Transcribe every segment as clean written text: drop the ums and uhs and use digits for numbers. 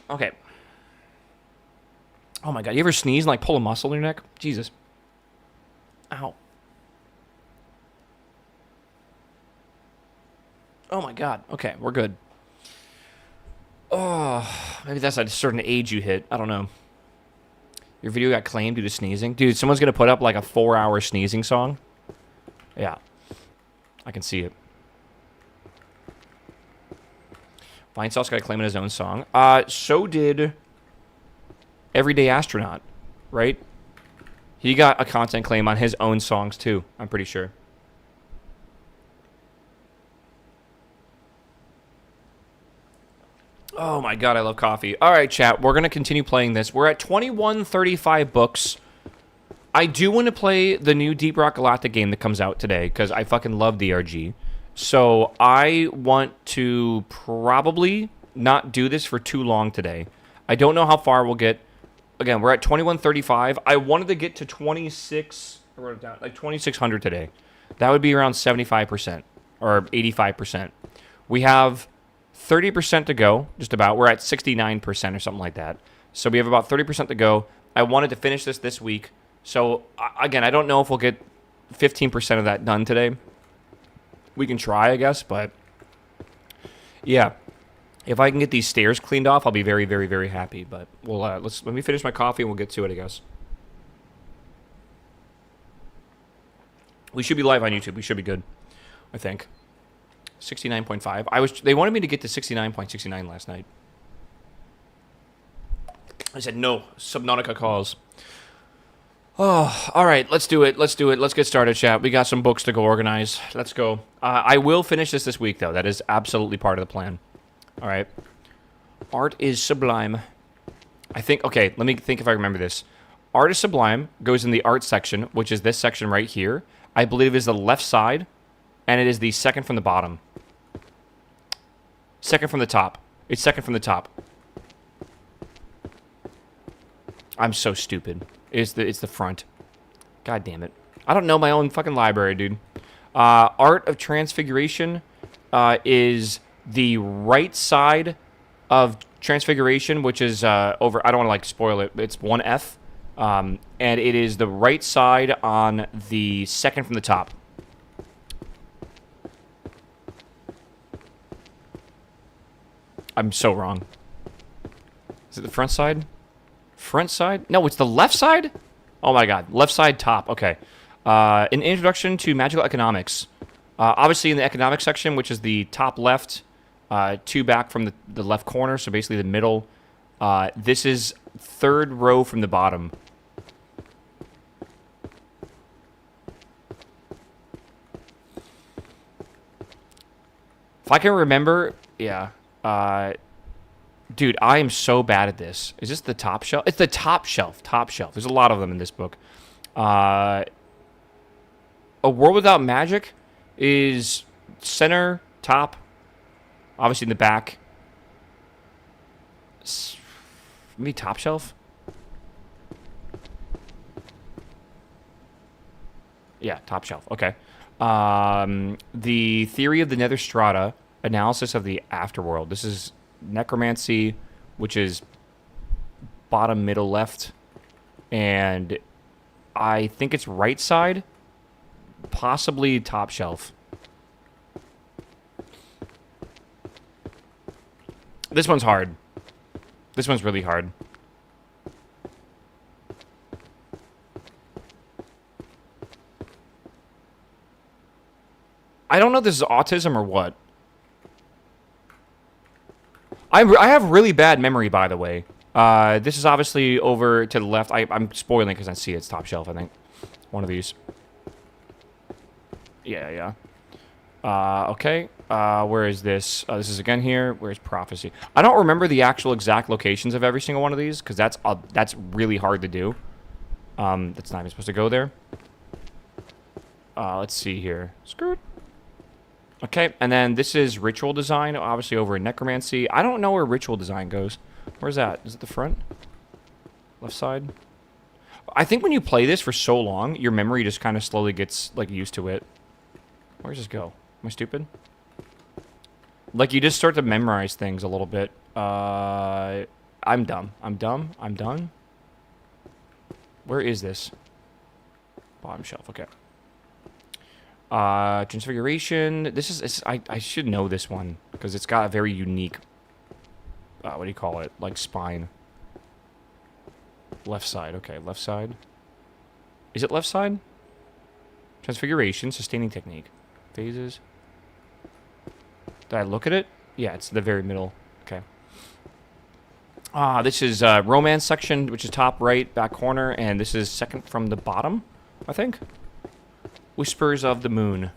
Okay. Oh my god, you ever sneeze and like pull a muscle in your neck? Jesus. Ow. Oh my god. Okay, we're good. Oh, maybe that's a certain age you hit. I don't know. Your video got claimed due to sneezing? Dude, someone's gonna put up like a 4-hour sneezing song? Yeah. I can see it. Vine Sauce got claimed his own song. So did Everyday Astronaut, right? He got a content claim on his own songs too, I'm pretty sure. Oh my god, I love coffee. All right, chat, we're going to continue playing this. We're at 2135 books. I do want to play the new Deep Rock Galactic game that comes out today, because I fucking love DRG. So I want to probably not do this for too long today. I don't know how far we'll get. Again, we're at 2135. I wanted to get to 26, I wrote it down, like 2600 today. That would be around 75%, or 85%. We have 30% to go, just about. We're at 69% or something like that. So we have about 30% to go. I wanted to finish this week. So, again, I don't know if we'll get 15% of that done today. We can try, I guess, but yeah. If I can get these stairs cleaned off, I'll be very, very, very happy. But we'll let me finish my coffee and we'll get to it, I guess. We should be live on YouTube. We should be good, I think. 69.5. They wanted me to get to 69.69 last night. I said no. Subnautica calls. Oh, all right. Let's do it. Let's do it. Let's get started, chat. We got some books to go organize. Let's go. I will finish this week, though. That is absolutely part of the plan. All right. Art is sublime. I think. Okay. Let me think if I remember this. Art is sublime goes in the art section, which is this section right here. I believe is the left side, and it is the second from the bottom. Second from the top. It's second from the top. I'm so stupid. It's the front. God damn it. I don't know my own fucking library, dude. Art of Transfiguration is the right side of Transfiguration, which is over... I don't want to, like, spoil it. It's 1F. And it is the right side on the second from the top. I'm so wrong. Is it the front side? Front side? No, it's the left side? Oh my god. Left side top. Okay. An introduction to magical economics. Obviously in the economics section, which is the top left, 2 back from the left corner, so basically the middle. This is 3rd row from the bottom. If I can remember, yeah. Dude, I am so bad at this. Is this the top shelf? It's the top shelf. Top shelf. There's a lot of them in this book. A World Without Magic is center, top, obviously in the back. Maybe top shelf? Yeah, top shelf. Okay. The Theory of the Nether Strata, Analysis of the Afterworld. This is Necromancy, which is bottom middle left, and I think it's right side, possibly top shelf. This one's hard. This one's really hard. I don't know if this is autism or what. I have really bad memory, by the way. This is obviously over to the left. I'm spoiling because I see it's top shelf, I think. One of these. Yeah. Okay. Where is this? This is again here. Where's Prophecy? I don't remember the actual exact locations of every single one of these, because that's really hard to do. That's not even supposed to go there. Let's see here. Skirt. Okay, and then this is Ritual Design, obviously over in Necromancy. I don't know where Ritual Design goes. Where's that? Is it the front? Left side? I think when you play this for so long, your memory just kind of slowly gets, like, used to it. Where does this go? Am I stupid? Like, you just start to memorize things a little bit. I'm dumb. I'm done. Where is this? Bottom shelf. Okay. Transfiguration. This is I should know this one because it's got a very unique. What do you call it? Like spine. Left side. Okay, left side. Is it left side? Transfiguration, sustaining technique. Phases. Did I look at it? Yeah, it's the very middle. Okay. This is romance section, which is top right, back corner, and this is second from the bottom, I think. Whispers of the Moon.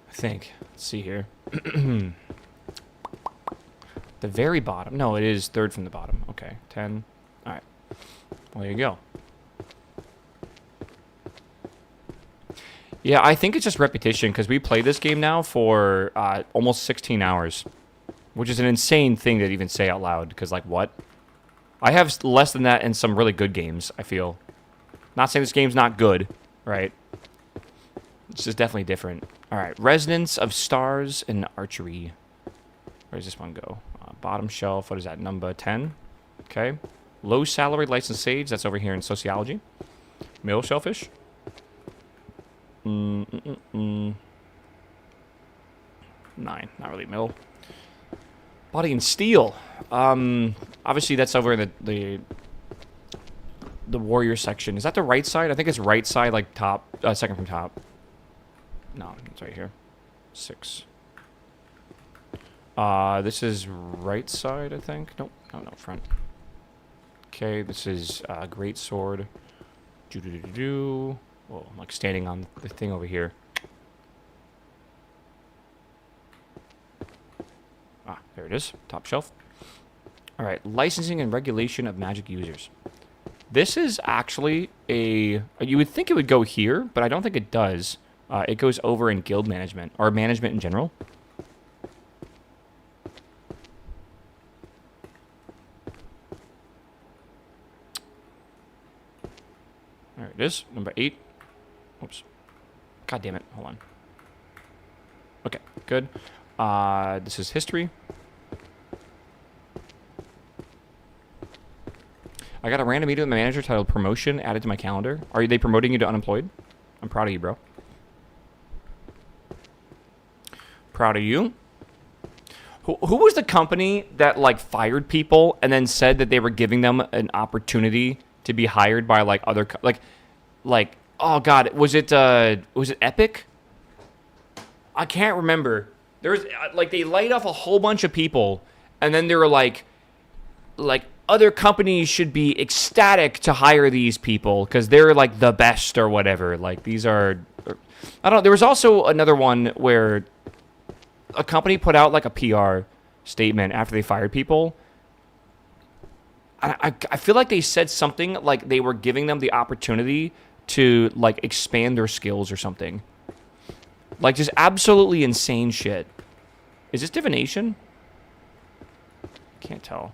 I think. Let's see here. The very bottom. No, it is third from the bottom. Okay, 10. All right. Well, there you go. Yeah, I think it's just repetition, because we played this game now for almost 16 hours. Which is an insane thing to even say out loud, because, like, what? I have less than that in some really good games, I feel. Not saying this game's not good, right? It's just definitely different. Alright, Resonance of Stars and Archery. Where does this one go? Bottom shelf, what is that, number 10? Okay. Low salary licensed sage, that's over here in sociology. Middle shellfish. 9, not really middle. Body and Steel. Obviously that's over in the warrior section. Is that the right side? I think it's right side, like top, second from top. No, it's right here. 6. This is right side, I think. Nope, no, front. Okay, this is great sword. Whoa, I'm like standing on the thing over here. There it is. Top shelf. All right. Licensing and regulation of magic users. This is actually a... You would think it would go here, but I don't think it does. It goes over in guild management, or management in general. There it is. Number 8. Oops. God damn it. Hold on. Okay. Good. This is history. I got a random meeting with my manager titled Promotion added to my calendar. Are they promoting you to unemployed? I'm proud of you, bro. Proud of you. Who was the company that, like, fired people and then said that they were giving them an opportunity to be hired by, like, other... Like, oh, God. Was it Epic? I can't remember. There was, like, they laid off a whole bunch of people, and then they were like, other companies should be ecstatic to hire these people because they're, like, the best or whatever. Like, these are... I don't know. There was also another one where a company put out, like, a PR statement after they fired people. I feel like they said something like they were giving them the opportunity to, like, expand their skills or something. Like, just absolutely insane shit. Is this divination? Can't tell.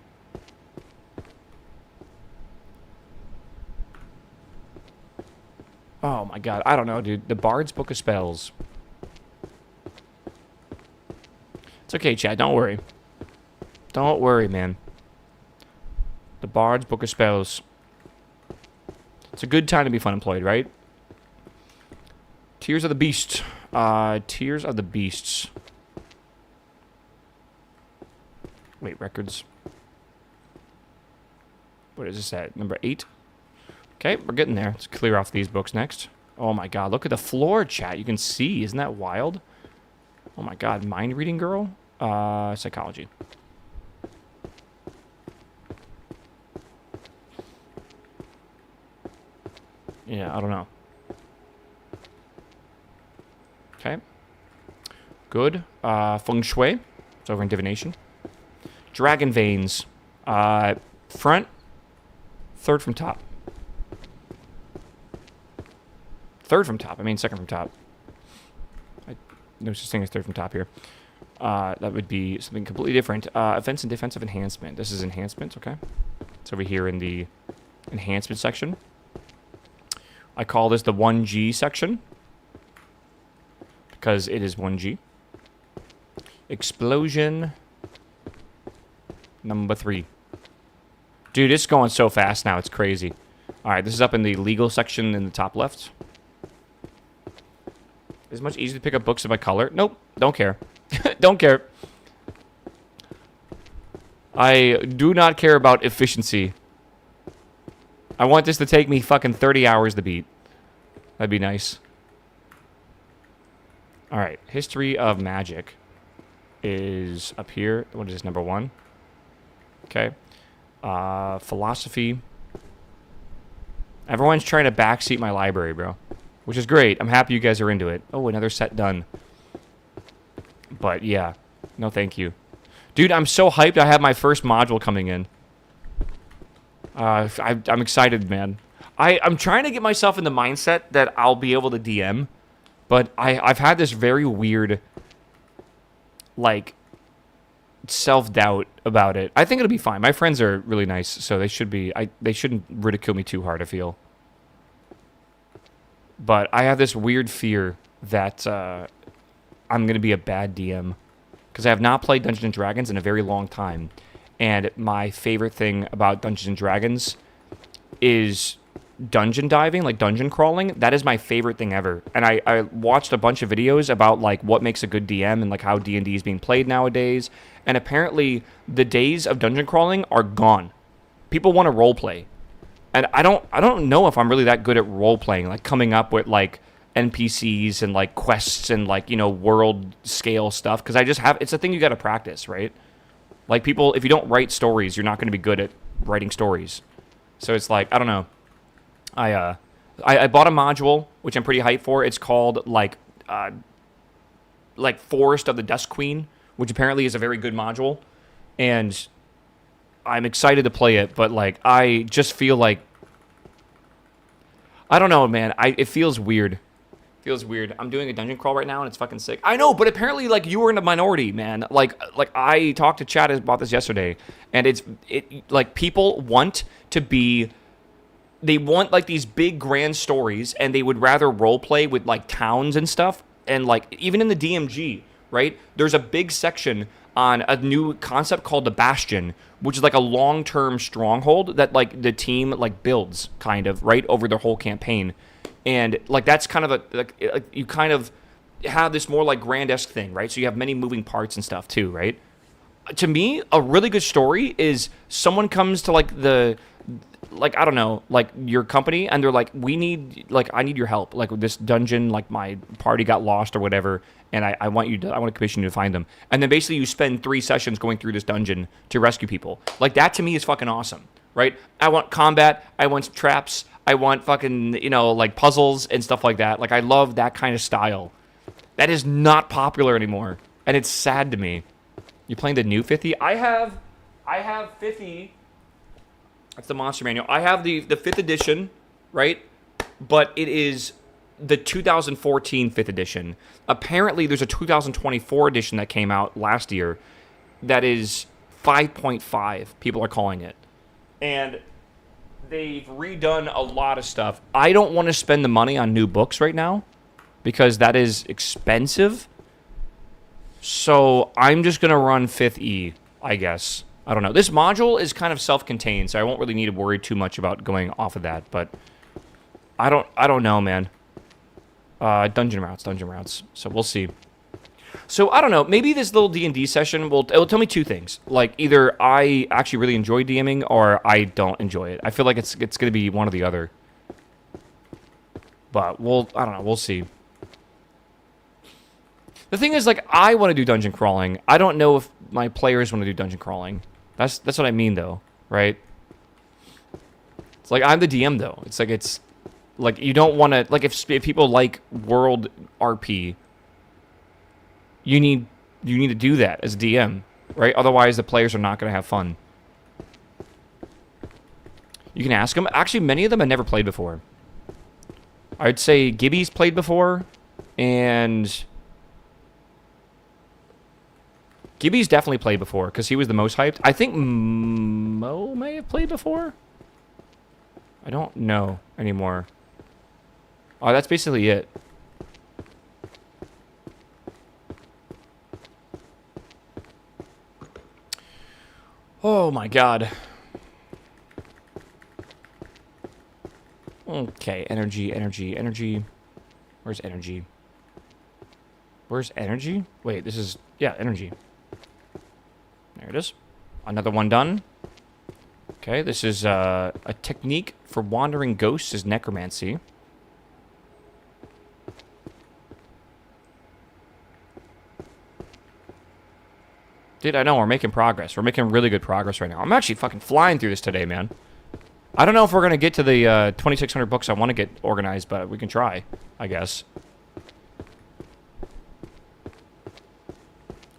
Oh my god, I don't know, dude. The Bard's Book of Spells. It's okay, Chad. Don't worry. Don't worry, man. The Bard's Book of Spells. It's a good time to be fun employed, right? Tears of the Beast. Tears of the Beasts. Wait, records. What is this at? Number 8? Okay, we're getting there. Let's clear off these books next. Oh my god, look at the floor, chat. You can see. Isn't that wild? Oh my god, mind reading girl? Psychology. Yeah, I don't know. Okay. Good. Feng Shui. It's over in divination. Dragon Veins. Front. Third from top. Third from top. I mean second from top. No such thing as third from top here. That would be something completely different. Offense and defensive enhancement. This is enhancement, okay. It's over here in the enhancement section. I call this the 1G section. Because it is 1G. Explosion. Number 3. Dude, it's going so fast now. It's crazy. All right, this is up in the legal section in the top left. Is it much easier to pick up books of my color? Nope. Don't care. Don't care. I do not care about efficiency. I want this to take me fucking 30 hours to beat. That'd be nice. All right. History of Magic is up here. What is this, number 1? Okay. Philosophy. Everyone's trying to backseat my library, bro. Which is great. I'm happy you guys are into it. Oh, another set done. But, yeah. No, thank you. Dude, I'm so hyped I have my first module coming in. I'm excited, man. I'm trying to get myself in the mindset that I'll be able to DM. But I've had this very weird, like, self-doubt about it. I think it'll be fine. My friends are really nice, so they should be. They shouldn't ridicule me too hard, I feel. But I have this weird fear that I'm going to be a bad DM. Because I have not played Dungeons & Dragons in a very long time. And my favorite thing about Dungeons & Dragons is dungeon diving, like dungeon crawling. That is my favorite thing ever. And I watched a bunch of videos about like what makes a good DM and like how D&D is being played nowadays. And apparently the days of dungeon crawling are gone. People want to role play. And I don't know if I'm really that good at role playing, like coming up with like NPCs and like quests and like, you know, world scale stuff, because I just have, it's a thing you got to practice, right? Like people, if you don't write stories, you're not going to be good at writing stories. So it's like, I don't know. I bought a module which I'm pretty hyped for. It's called like Forest of the Dust Queen, which apparently is a very good module, and I'm excited to play it. But like I just feel like, I don't know, man. It feels weird. Feels weird. I'm doing a dungeon crawl right now, and it's fucking sick. I know, but apparently, like, you were in a minority, man. Like I talked to Chad about this yesterday, and like, people want to be, they want, like, these big, grand stories, and they would rather role play with, like, towns and stuff, and, like, even in the DMG, right, there's a big section on a new concept called the Bastion, which is, like, a long-term stronghold that, like, the team, like, builds, kind of, right, over their whole campaign. And, like, that's kind of you kind of have this more, like, grand-esque thing, right? So you have many moving parts and stuff, too, right? To me, a really good story is someone comes to, like, I don't know, like, your company, and they're like, I need your help. Like, with this dungeon, like, my party got lost or whatever, and I want to commission you to find them. And then basically you spend 3 sessions going through this dungeon to rescue people. Like, that to me is fucking awesome, right? I want combat, I want traps, I want fucking, you know, like, puzzles and stuff like that. Like, I love that kind of style. That is not popular anymore, and it's sad to me. You playing the new 50? I have 50. That's the Monster Manual. I have the 5th edition, right? But it is the 2014 5th edition. Apparently, there's a 2024 edition that came out last year that is 5.5, people are calling it. And they've redone a lot of stuff. I don't want to spend the money on new books right now because that is expensive. So I'm just going to run 5th E, I guess. I don't know. This module is kind of self-contained, so I won't really need to worry too much about going off of that, but I don't know, man. Dungeon routes. So we'll see. So I don't know. Maybe this little D&D session it'll tell me 2 things. Like, either I actually really enjoy DMing or I don't enjoy it. I feel like it's going to be one or the other. But I don't know. We'll see. The thing is, like, I want to do dungeon crawling. I don't know if my players want to do dungeon crawling. That's what I mean, though, right? It's like, I'm the DM, though. It's like you don't want to, like, if people like world RP, you need to do that as DM, right? Otherwise, the players are not going to have fun. You can ask them. Actually, many of them have never played before. I'd say Gibby's played before, and Gibby's definitely played before, because he was the most hyped. I think Mo may have played before. I don't know anymore. Oh, that's basically it. Oh my god. Okay, energy, energy, energy. Where's energy? Where's energy? Wait, this is... Yeah, energy. There it is. Another one done. Okay, this is a technique for wandering ghosts is necromancy. Dude, I know, we're making progress. We're making really good progress right now. I'm actually fucking flying through this today, man. I don't know if we're going to get to the 2,600 books I want to get organized, but we can try, I guess.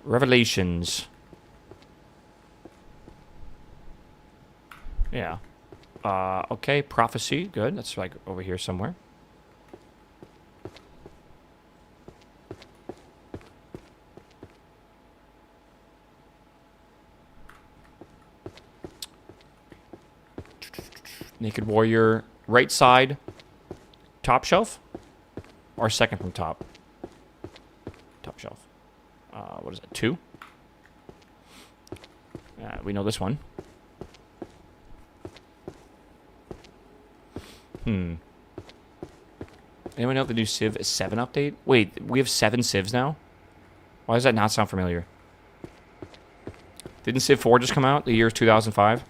Revelations. Yeah. Okay, prophecy. Good. That's like over here somewhere. Naked Warrior. Right side. Top shelf? Or second from top? Top shelf. What is it? 2? We know this one. Anyone know if the new Civ 7 update? Wait, we have 7 Civs now? Why does that not sound familiar? Didn't Civ 4 just come out? The year 2005?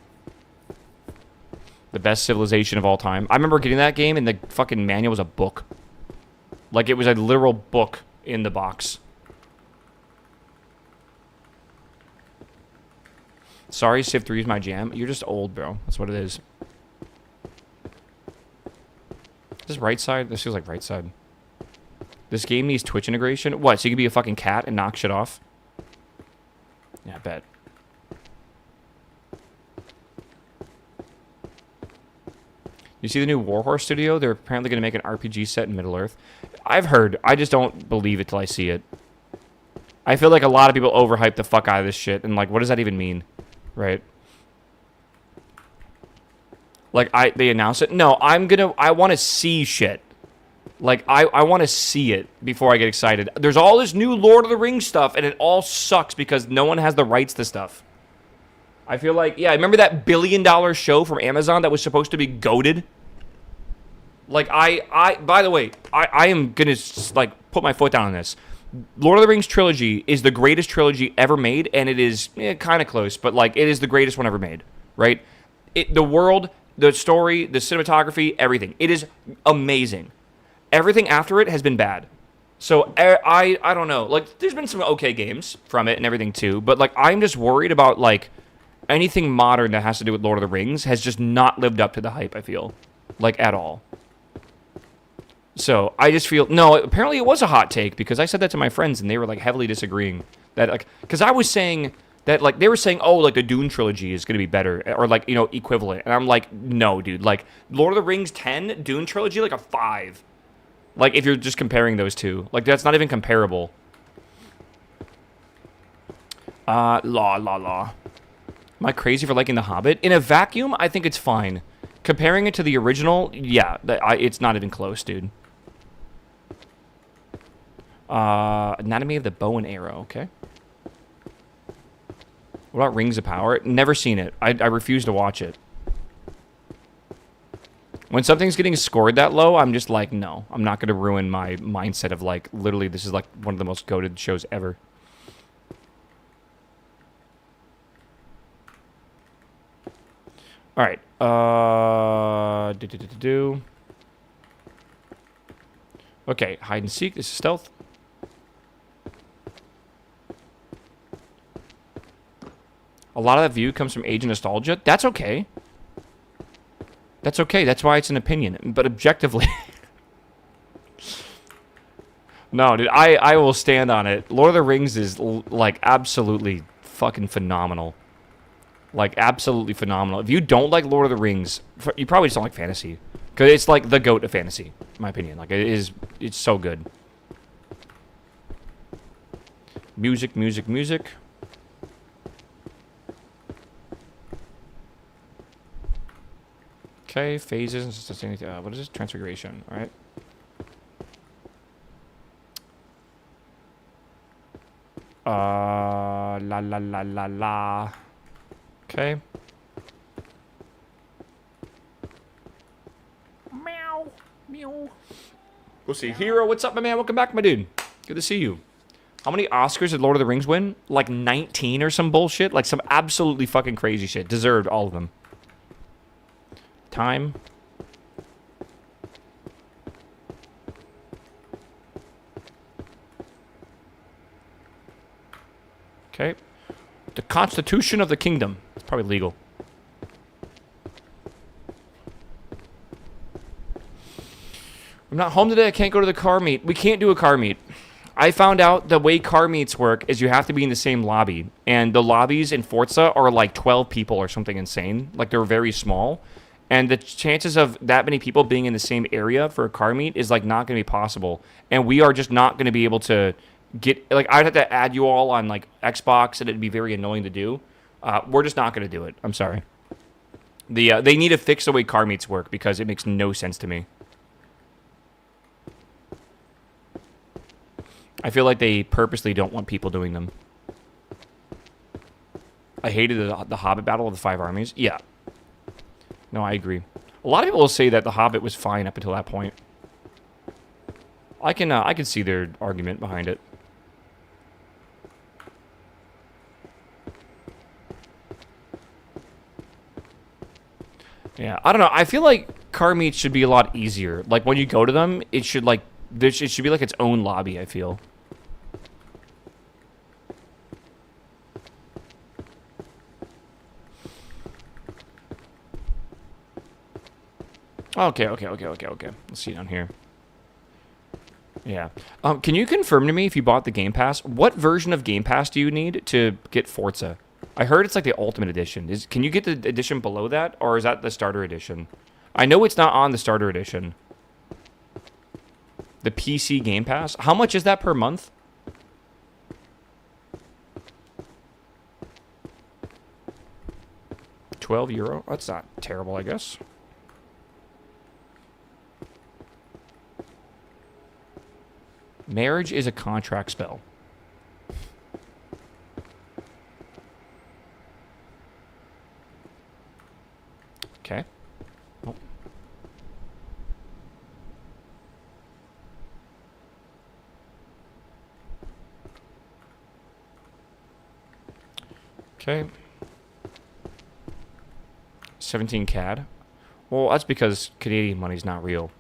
The best civilization of all time. I remember getting that game and the fucking manual was a book. Like, it was a literal book in the box. Sorry, Civ 3 is my jam. You're just old, bro. That's what it is. Is this right side? This feels like right side. This game needs Twitch integration. What, so you can be a fucking cat and knock shit off? Yeah, I bet. You see the new Warhorse studio? They're apparently going to make an RPG set in Middle-earth. I've heard. I just don't believe it till I see it. I feel like a lot of people overhype the fuck out of this shit. And, like, what does that even mean? Right? Like, they announce it? No, I want to see shit. Like, I want to see it before I get excited. There's all this new Lord of the Rings stuff, and it all sucks because no one has the rights to stuff. I feel like, yeah, remember that billion-dollar show from Amazon that was supposed to be goated? Like, by the way, I am gonna, like, put my foot down on this. Lord of the Rings trilogy is the greatest trilogy ever made, and it is kind of close, but, like, it is the greatest one ever made, right? The world, the story, the cinematography, everything. It is amazing. Everything after it has been bad. So, I don't know. Like, there's been some okay games from it and everything, too, but, like, I'm just worried about, like, anything modern that has to do with Lord of the Rings has just not lived up to the hype, I feel. Like, at all. So, I just feel... No, apparently it was a hot take, because I said that to my friends, and they were, like, heavily disagreeing. That, like... Because I was saying that, like, they were saying, oh, like, the Dune trilogy is going to be better, or, like, you know, equivalent. And I'm like, no, dude. Like, Lord of the Rings 10, Dune trilogy, like, a 5. Like, if you're just comparing those two. Like, that's not even comparable. Law. Am I crazy for liking The Hobbit? In a vacuum, I think it's fine. Comparing it to the original, yeah, it's not even close, dude. Anatomy of the Bow and Arrow, okay. What about Rings of Power? Never seen it. I refuse to watch it. When something's getting scored that low, I'm just like, no. I'm not going to ruin my mindset of, like, literally, this is, like, one of the most goated shows ever. All right. Okay, hide and seek. This is stealth. A lot of that view comes from age and nostalgia. That's okay. That's okay. That's why it's an opinion. But objectively... No, dude, I will stand on it. Lord of the Rings is, like, absolutely fucking phenomenal. Like, absolutely phenomenal. If you don't like Lord of the Rings, you probably just don't like fantasy. Because it's, like, the GOAT of fantasy, in my opinion. Like, it's so good. Music. Okay, phases. What is this? Transfiguration, all right. La. Okay. Meow. We'll see. Hero, what's up, my man? Welcome back, my dude. Good to see you. How many Oscars did Lord of the Rings win? Like 19 or some bullshit? Like some absolutely fucking crazy shit. Deserved all of them. Time. Okay. The Constitution of the Kingdom. It's probably legal. I'm not home today. I can't go to the car meet. We can't do a car meet. I found out the way car meets work is you have to be in the same lobby. And the lobbies in Forza are like 12 people or something insane. Like they're very small. And the chances of that many people being in the same area for a car meet is like not going to be possible. And we are just not going to be able to get, like I'd have to add you all on like Xbox and it'd be very annoying to do. We're just not going to do it. I'm sorry. They need to fix the way car meets work because it makes no sense to me. I feel like they purposely don't want people doing them. I hated the Hobbit battle of the 5 armies. Yeah. No, I agree. A lot of people will say that the Hobbit was fine up until that point. I can see their argument behind it. Yeah, I don't know. I feel like car meets should be a lot easier. Like when you go to them, it should like it should be like its own lobby, I feel. Okay. Let's see down here. Yeah. Can you confirm to me if you bought the Game Pass? What version of Game Pass do you need to get Forza? I heard it's like the Ultimate Edition. Can you get the edition below that, or is that the Starter Edition? I know it's not on the Starter Edition. The PC Game Pass? How much is that per month? €12? That's not terrible, I guess. Marriage is a contract spell. Okay. Oh. Okay. 17 CAD. Well, that's because Canadian money's not real.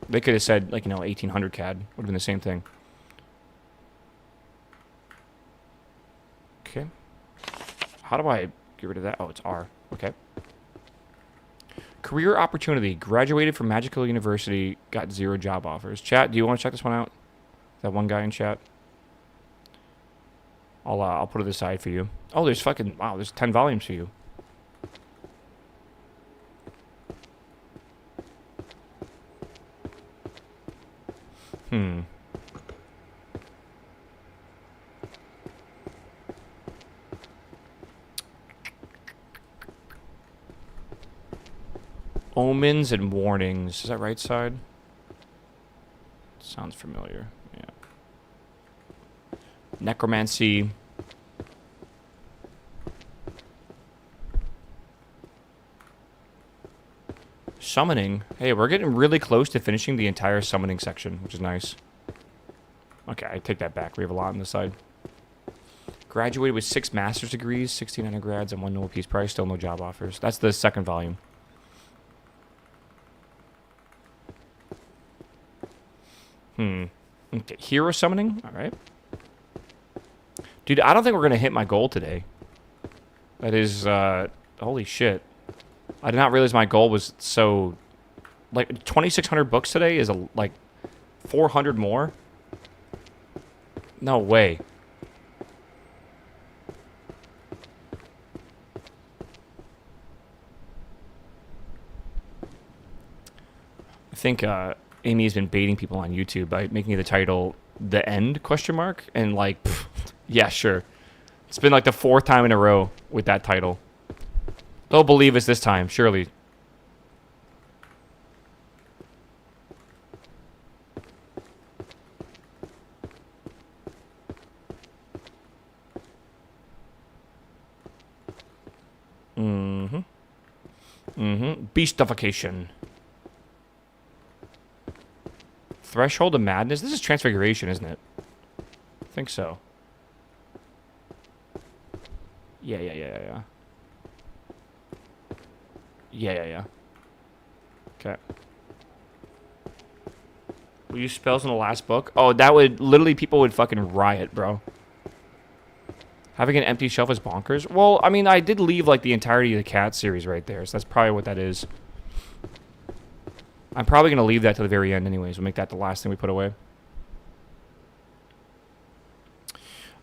They could have said, like, 1800 CAD. Would have been the same thing. Okay. How do I get rid of that? Oh, it's R. Okay. Career opportunity. Graduated from Magical University. Got 0 job offers. Chat, do you want to check this one out? That one guy in chat? I'll put it aside for you. Oh, there's fucking... Wow, there's 10 volumes for you. Omens and warnings. Is that right side? Sounds familiar. Yeah. Necromancy. Summoning. Hey, we're getting really close to finishing the entire summoning section, which is nice. Okay, I take that back. We have a lot on this side. Graduated with 6 master's degrees, 16 undergrads, and 1 Nobel Peace Prize. Still no job offers. That's the second volume. Okay, hero summoning. All right. Dude, I don't think we're going to hit my goal today. That is, holy shit. I did not realize my goal was so... Like, 2,600 books today is, like, 400 more? No way. I think, Amy has been baiting people on YouTube by making the title "The End?" ? And like, pff, yeah, sure. It's been like the 4th time in a row with that title. They'll believe us this time, surely. Beastification. Threshold of Madness. This is Transfiguration, isn't it? I think so. Yeah. Yeah. Okay. We use spells in the last book. Oh, that would... Literally, people would fucking riot, bro. Having an empty shelf is bonkers. Well, I mean, I did leave, like, the entirety of the cat series right there. So that's probably what that is. I'm probably going to leave that to the very end anyways. We'll make that the last thing we put away.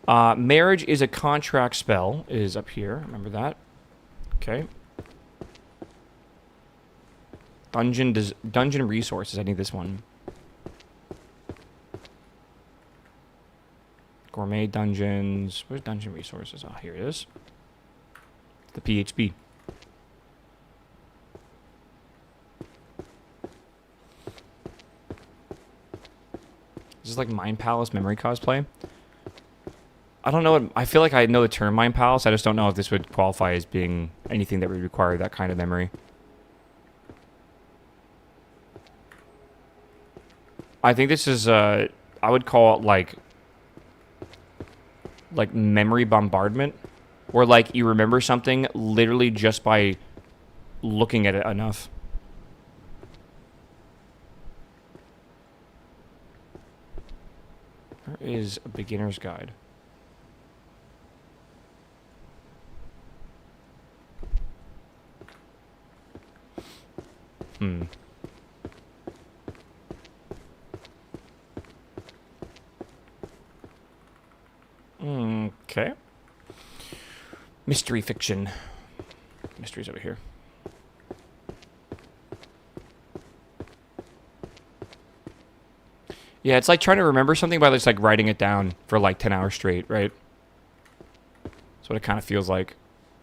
Marriage is a contract spell is up here. Remember that. Okay. Dungeon resources. I need this one. Gourmet dungeons. Where's dungeon resources? Oh, here it is. The PHP. Is this like Mind Palace memory cosplay? I don't know. I feel like I know the term Mind Palace. I just don't know if this would qualify as being anything that would require that kind of memory. I think this is, I would call it like memory bombardment, where like you remember something literally just by looking at it enough. Where is a beginner's guide? Okay. Mystery fiction. Mystery's over here. Yeah, it's like trying to remember something by just like writing it down for like 10 hours straight, right? That's what it kind of feels like.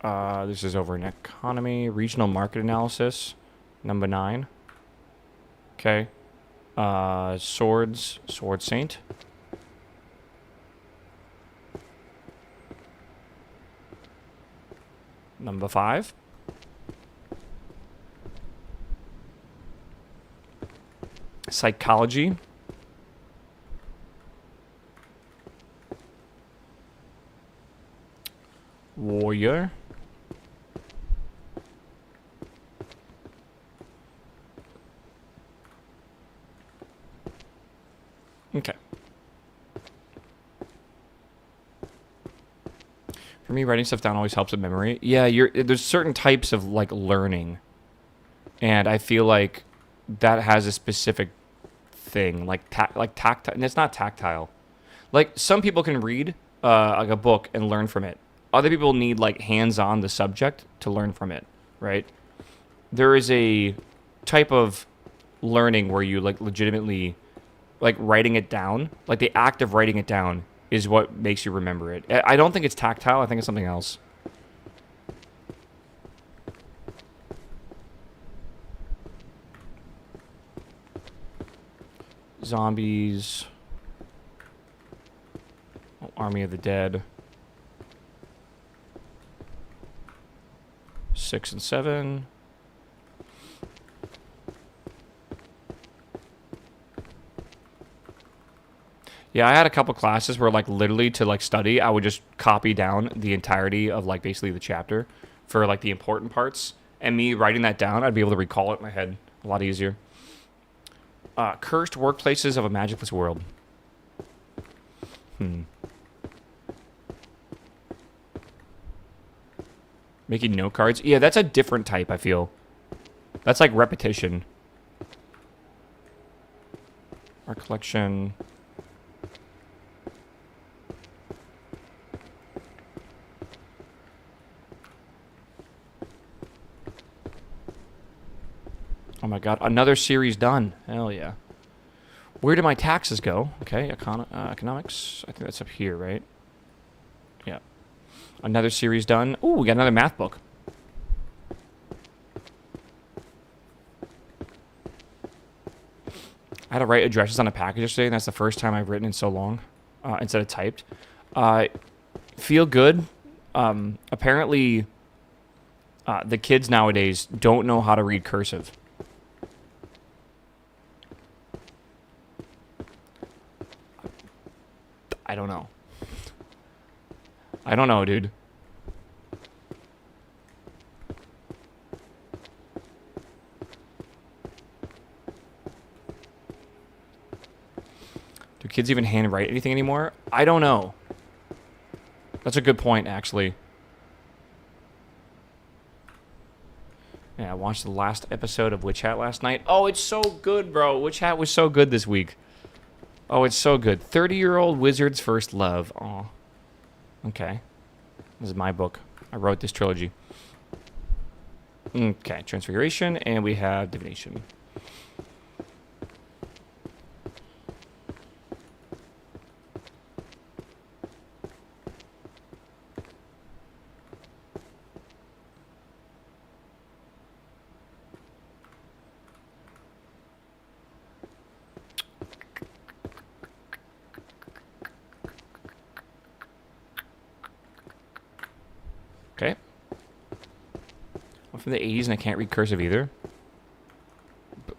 This is over in economy, regional market analysis, number 9. Okay. Swords, Sword Saint. Number 5. Psychology. Warrior. Okay. For me, writing stuff down always helps with memory. Yeah, there's certain types of like learning, and I feel like that has a specific thing, like tactile. And it's not tactile. Like some people can read like a book and learn from it. Other people need like hands-on the subject to learn from it, right? There is a type of learning where you like legitimately like writing it down, like the act of writing it down is what makes you remember it. I don't think it's tactile. I think it's something else. Zombies. Oh, Army of the Dead. 6 and 7. Yeah, I had a couple classes where, like, literally to, like, study, I would just copy down the entirety of, like, basically the chapter for, like, the important parts. And me writing that down, I'd be able to recall it in my head a lot easier. Cursed workplaces of a magicless world. Making note cards. Yeah, that's a different type, I feel. That's, like, repetition. Our collection... Oh my god, another series done. Hell yeah. Where do my taxes go? Okay, economics. I think that's up here, right? Yeah. Another series done. Ooh, we got another math book. I had to write addresses on a package yesterday, and that's the first time I've written in so long, instead of typed. Feel good. Apparently, the kids nowadays don't know how to read cursive. I don't know. I don't know, dude. Do kids even handwrite anything anymore? I don't know. That's a good point, actually. Yeah, I watched the last episode of Witch Hat last night. Oh, it's so good, bro. Witch Hat was so good this week. Oh, it's so good. 30-year-old wizard's first love. Aw. Okay. This is my book. I wrote this trilogy. Okay, Transfiguration, and we have Divination. Okay. I'm from the 80s and I can't read cursive either. I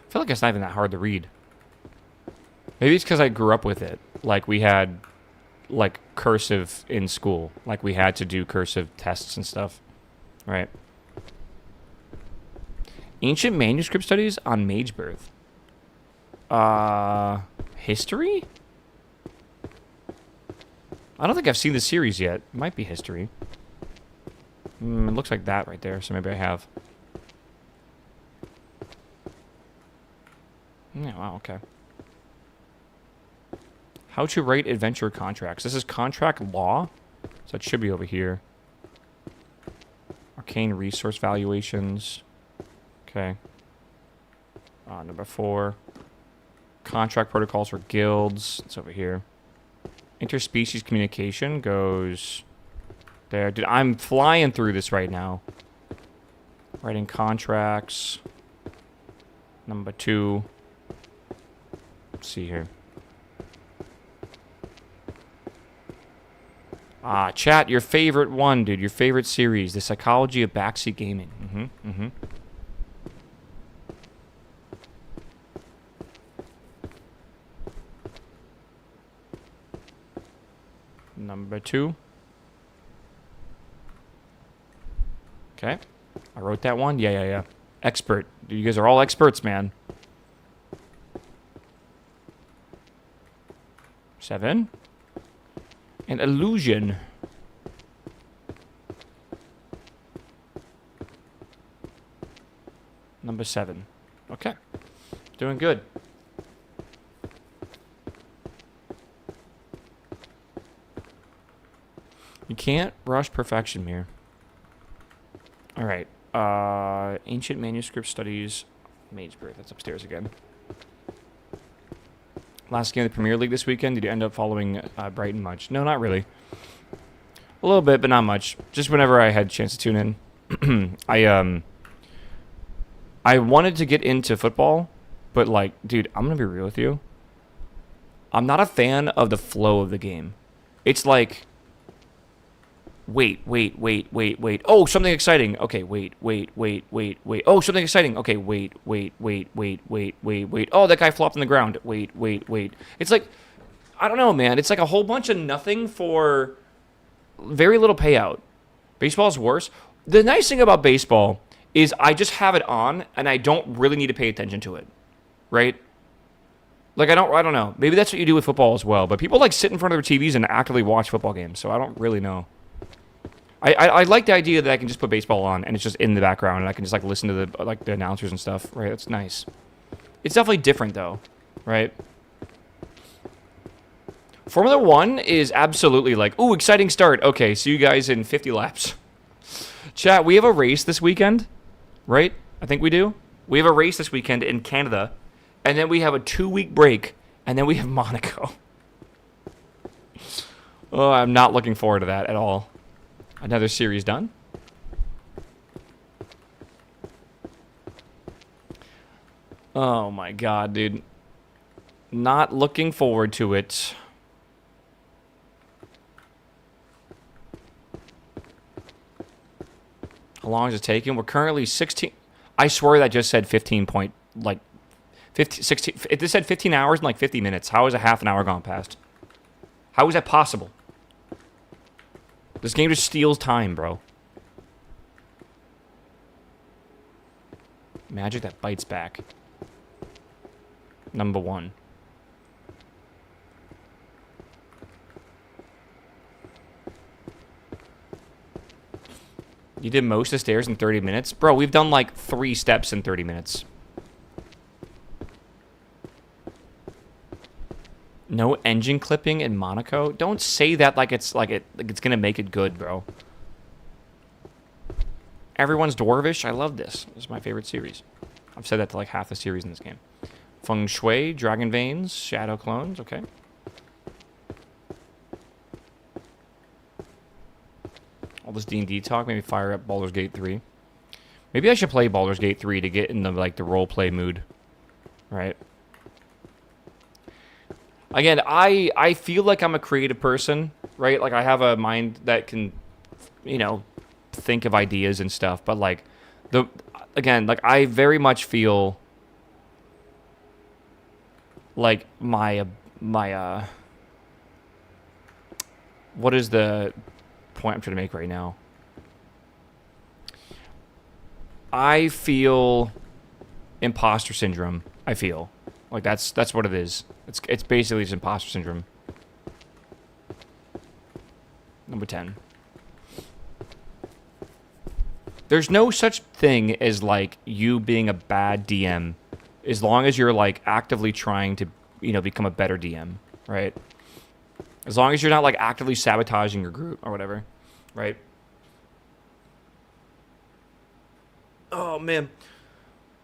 feel like it's not even that hard to read. Maybe it's because I grew up with it. Like, we had, like, cursive in school. Like, we had to do cursive tests and stuff. Right. Ancient manuscript studies on mage birth. History? I don't think I've seen the series yet. It might be history. It looks like that right there, so maybe I have. Yeah, wow, okay. How to write adventure contracts. This is contract law, so it should be over here. Arcane resource valuations. Okay. Number 4. Contract protocols for guilds. It's over here. Interspecies communication goes there. Dude, I'm flying through this right now. Writing contracts. Number 2. Let's see here. Chat, your favorite one, dude. Your favorite series. The Psychology of Backseat Gaming. Number 2. Okay. I wrote that one. Yeah. Expert. You guys are all experts, man. 7. And illusion. Number 7. Okay. Doing good. You can't rush perfection here. Alright. Ancient manuscript studies. Magesburg. That's upstairs again. Last game of the Premier League this weekend. Did you end up following Brighton much? No, not really. A little bit, but not much. Just whenever I had a chance to tune in. I wanted to get into football, but like, dude, I'm gonna be real with you. I'm not a fan of the flow of the game. It's like, wait. Oh, something exciting. Okay, wait. Oh, something exciting. Okay, wait. Oh, that guy flopped on the ground. Wait. It's like, I don't know, man. It's like a whole bunch of nothing for very little payout. Baseball's worse. The nice thing about baseball is I just have it on and I don't really need to pay attention to it, right? Like, I don't know. Maybe that's what you do with football as well. But people like sit in front of their TVs and actively watch football games, so I don't really know. I like the idea that I can just put baseball on and it's just in the background and I can just like listen to the announcers and stuff, right? That's nice. It's definitely different though, right? Formula 1 is absolutely like, ooh, exciting start. Okay, see you guys in 50 laps. Chat, we have a race this weekend, right? I think we do. We have a race this weekend in Canada, and then we have a 2-week break, and then we have Monaco. Oh, I'm not looking forward to that at all. Another series done. Oh my god, dude. Not looking forward to it. How long is it taking? We're currently 16. I swear that just said 15 point, like, 15, 16. It just said 15 hours and like 50 minutes. How is a half an hour gone past? How is that possible? This game just steals time, bro. Magic that bites back. Number 1. You did most of the stairs in 30 minutes? Bro, we've done like 3 steps in 30 minutes. No engine clipping in Monaco? Don't say that like it's gonna make it good, bro. Everyone's dwarvish. I love this. This is my favorite series. I've said that to like half the series in this game. Feng Shui, Dragon Veins, Shadow Clones, okay. All this D&D talk, maybe fire up Baldur's Gate 3. Maybe I should play Baldur's Gate 3 to get in the like the roleplay mood. Right? Again, I feel like I'm a creative person, right? Like I have a mind that can, you know, think of ideas and stuff, but like again, like I very much feel like my what is the point I'm trying to make right now? I feel imposter syndrome. I feel like that's what it is. It's basically just imposter syndrome. Number 10. There's no such thing as like you being a bad DM, as long as you're like actively trying to, you know, become a better DM, right? As long as you're not like actively sabotaging your group or whatever, right? Oh man,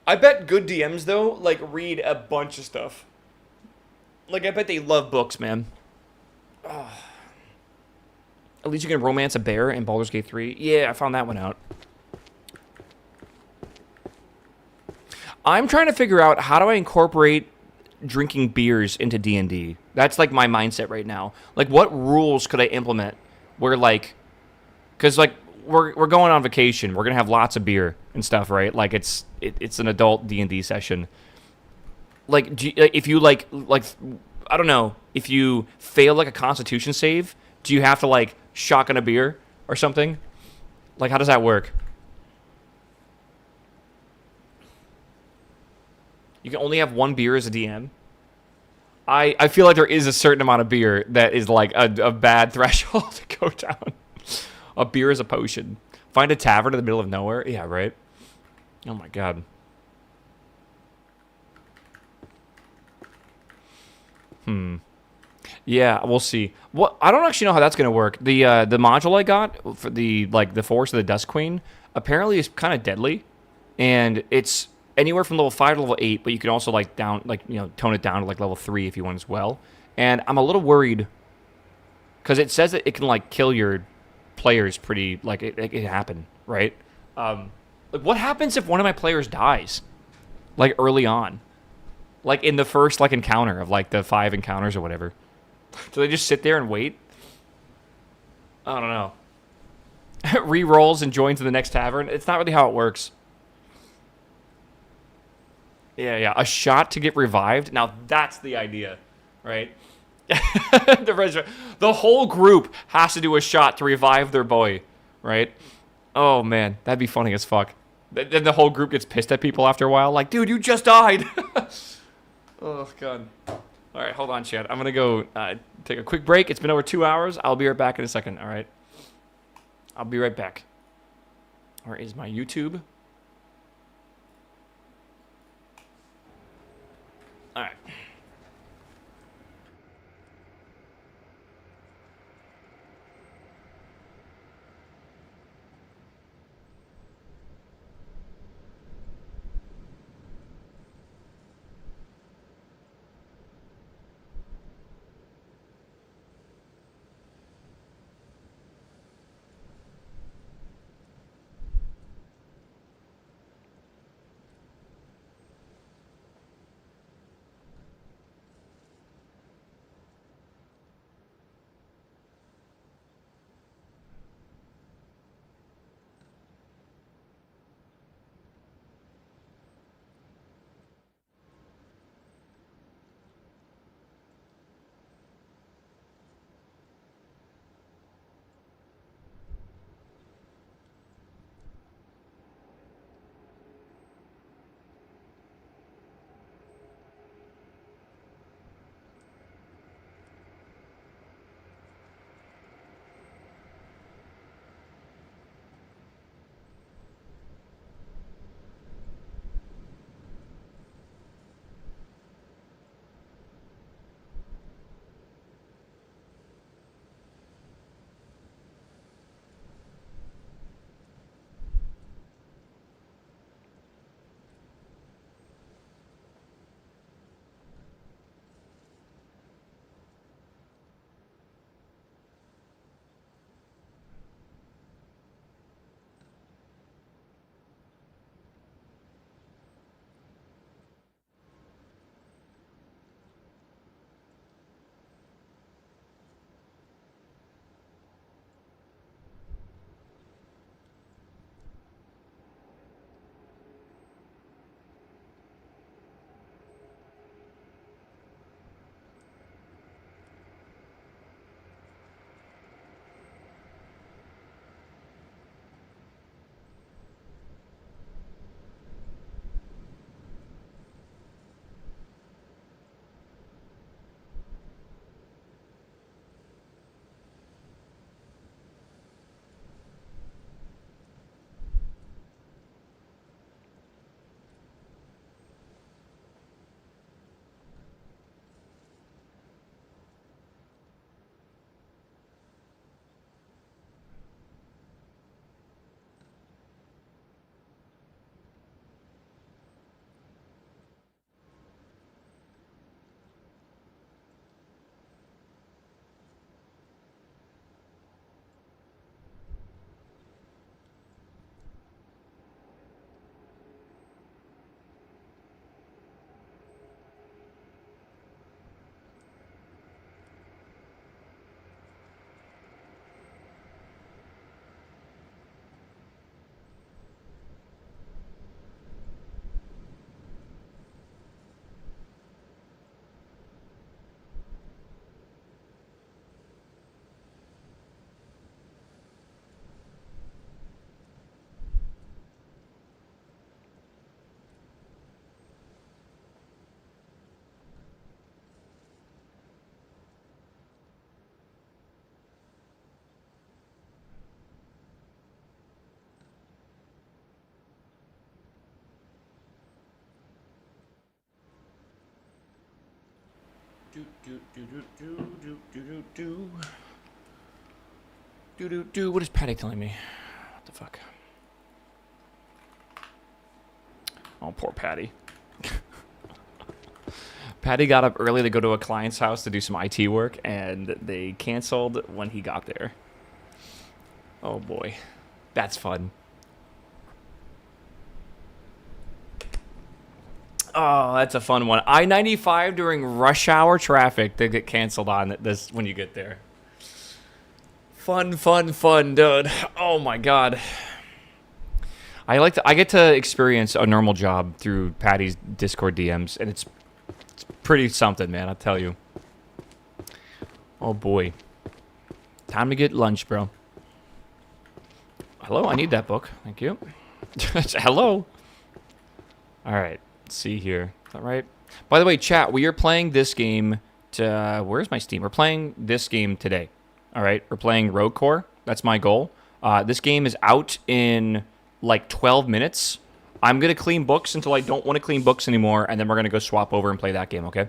I bet good DMs though like read a bunch of stuff. Like I bet they love books, man. Oh. At least you can romance a bear in Baldur's Gate 3. Yeah, I found that one out. I'm trying to figure out how do I incorporate drinking beers into D&D. That's like my mindset right now. Like what rules could I implement where like, cause like we're going on vacation. We're going to have lots of beer and stuff, right? Like it's an adult D&D session. Like if you like I don't know, if you fail like a constitution save, do you have to like shotgun a beer or something? Like how does that work? You can only have one beer as a DM. I feel like there is a certain amount of beer that is like a bad threshold to go down. A beer is a potion. Find a tavern in the middle of nowhere. Yeah, right? Oh my god. Yeah, we'll see. What I don't actually know how that's gonna work. The module I got for the Force of the Dust Queen apparently is kind of deadly, and it's anywhere from level 5 to level 8, but you can also like down tone it down to like level 3 if you want as well. And I'm a little worried because it says that it can like kill your players pretty like it can happen, right? Like what happens if one of my players dies like early on? Like in the first like encounter of like the 5 encounters or whatever. Do they just sit there and wait? I don't know. Re-rolls and joins to the next tavern. It's not really how it works. Yeah. A shot to get revived. Now that's the idea, right? The whole group has to do a shot to revive their boy, right? Oh man, that'd be funny as fuck. Then the whole group gets pissed at people after a while. Like, dude, you just died. Oh god. All right, hold on, chat. I'm gonna go take a quick break. It's been over 2 hours. I'll be right back in a second. All right. I'll be right back. Where is my YouTube? All right. What is Patty telling me? What the fuck? Oh, poor Patty. Patty got up early to go to a client's house to do some IT work, and they canceled when he got there. Oh boy, that's fun. Oh, that's a fun one. I-95 during rush hour traffic to get canceled on this when you get there. Fun, fun, fun, dude. Oh my god. I get to experience a normal job through Patty's Discord DMs, and it's pretty something, man, I'll tell you. Oh boy. Time to get lunch, bro. Hello, I need that book. Thank you. Hello. All right. Let's see here. Is that right? By the way, chat, we are playing this game to... where's my Steam? We're playing this game today. All right? We're playing Rogue Core. That's my goal. This game is out in, like, 12 minutes. I'm going to clean books until I don't want to clean books anymore, and then we're going to go swap over and play that game, okay?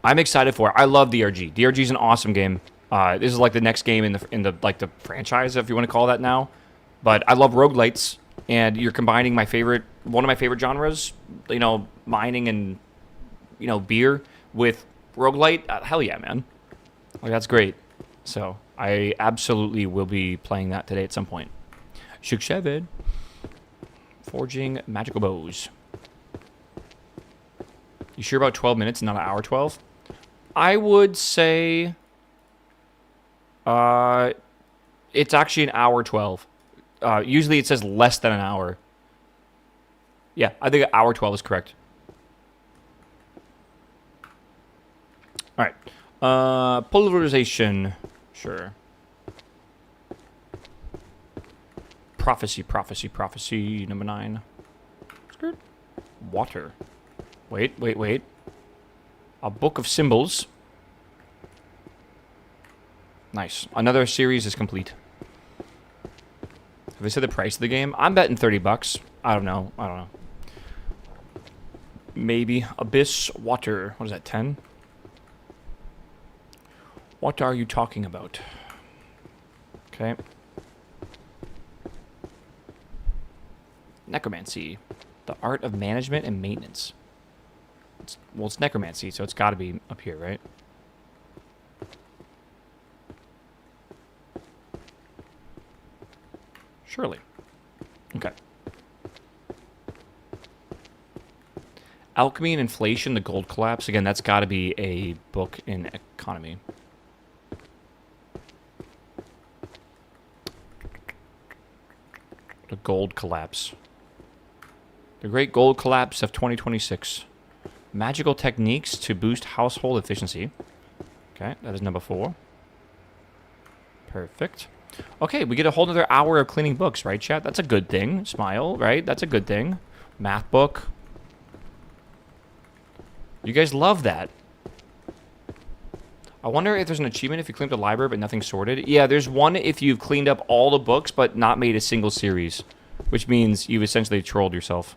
I'm excited for it. I love DRG. DRG is an awesome game. This is, like, the next game in the like, the franchise, if you want to call that now. But I love roguelites, and you're combining one of my favorite genres, you know, mining and, you know, beer with roguelite. Hell yeah, man. Like, that's great. So, I absolutely will be playing that today at some point. Shuk Forging magical bows. You sure about 12 minutes and not an hour 12? I would say... it's actually an hour 12. Usually it says less than an hour. Yeah, I think hour 12 is correct. All right. Polarization. Sure. Prophecy. Number 9. Skirt. Water. Wait. A book of symbols. Nice. Another series is complete. Have they said the price of the game? I'm betting $30. I don't know. Maybe. Abyss Water. What is that, 10? What are you talking about? Okay. Necromancy. The art of management and maintenance. It's necromancy, so it's got to be up here, right? Surely. Okay. Alchemy and Inflation, the Gold Collapse. Again, that's got to be a book in economy. The Gold Collapse. The Great Gold Collapse of 2026. Magical techniques to boost household efficiency. Okay, that is number 4. Perfect. Okay, we get a whole nother hour of cleaning books, right, chat? That's a good thing. Smile, right? That's a good thing. Math book. You guys love that. I wonder if there's an achievement if you cleaned up the library but nothing sorted. Yeah, there's one if you've cleaned up all the books but not made a single series, which means you've essentially trolled yourself.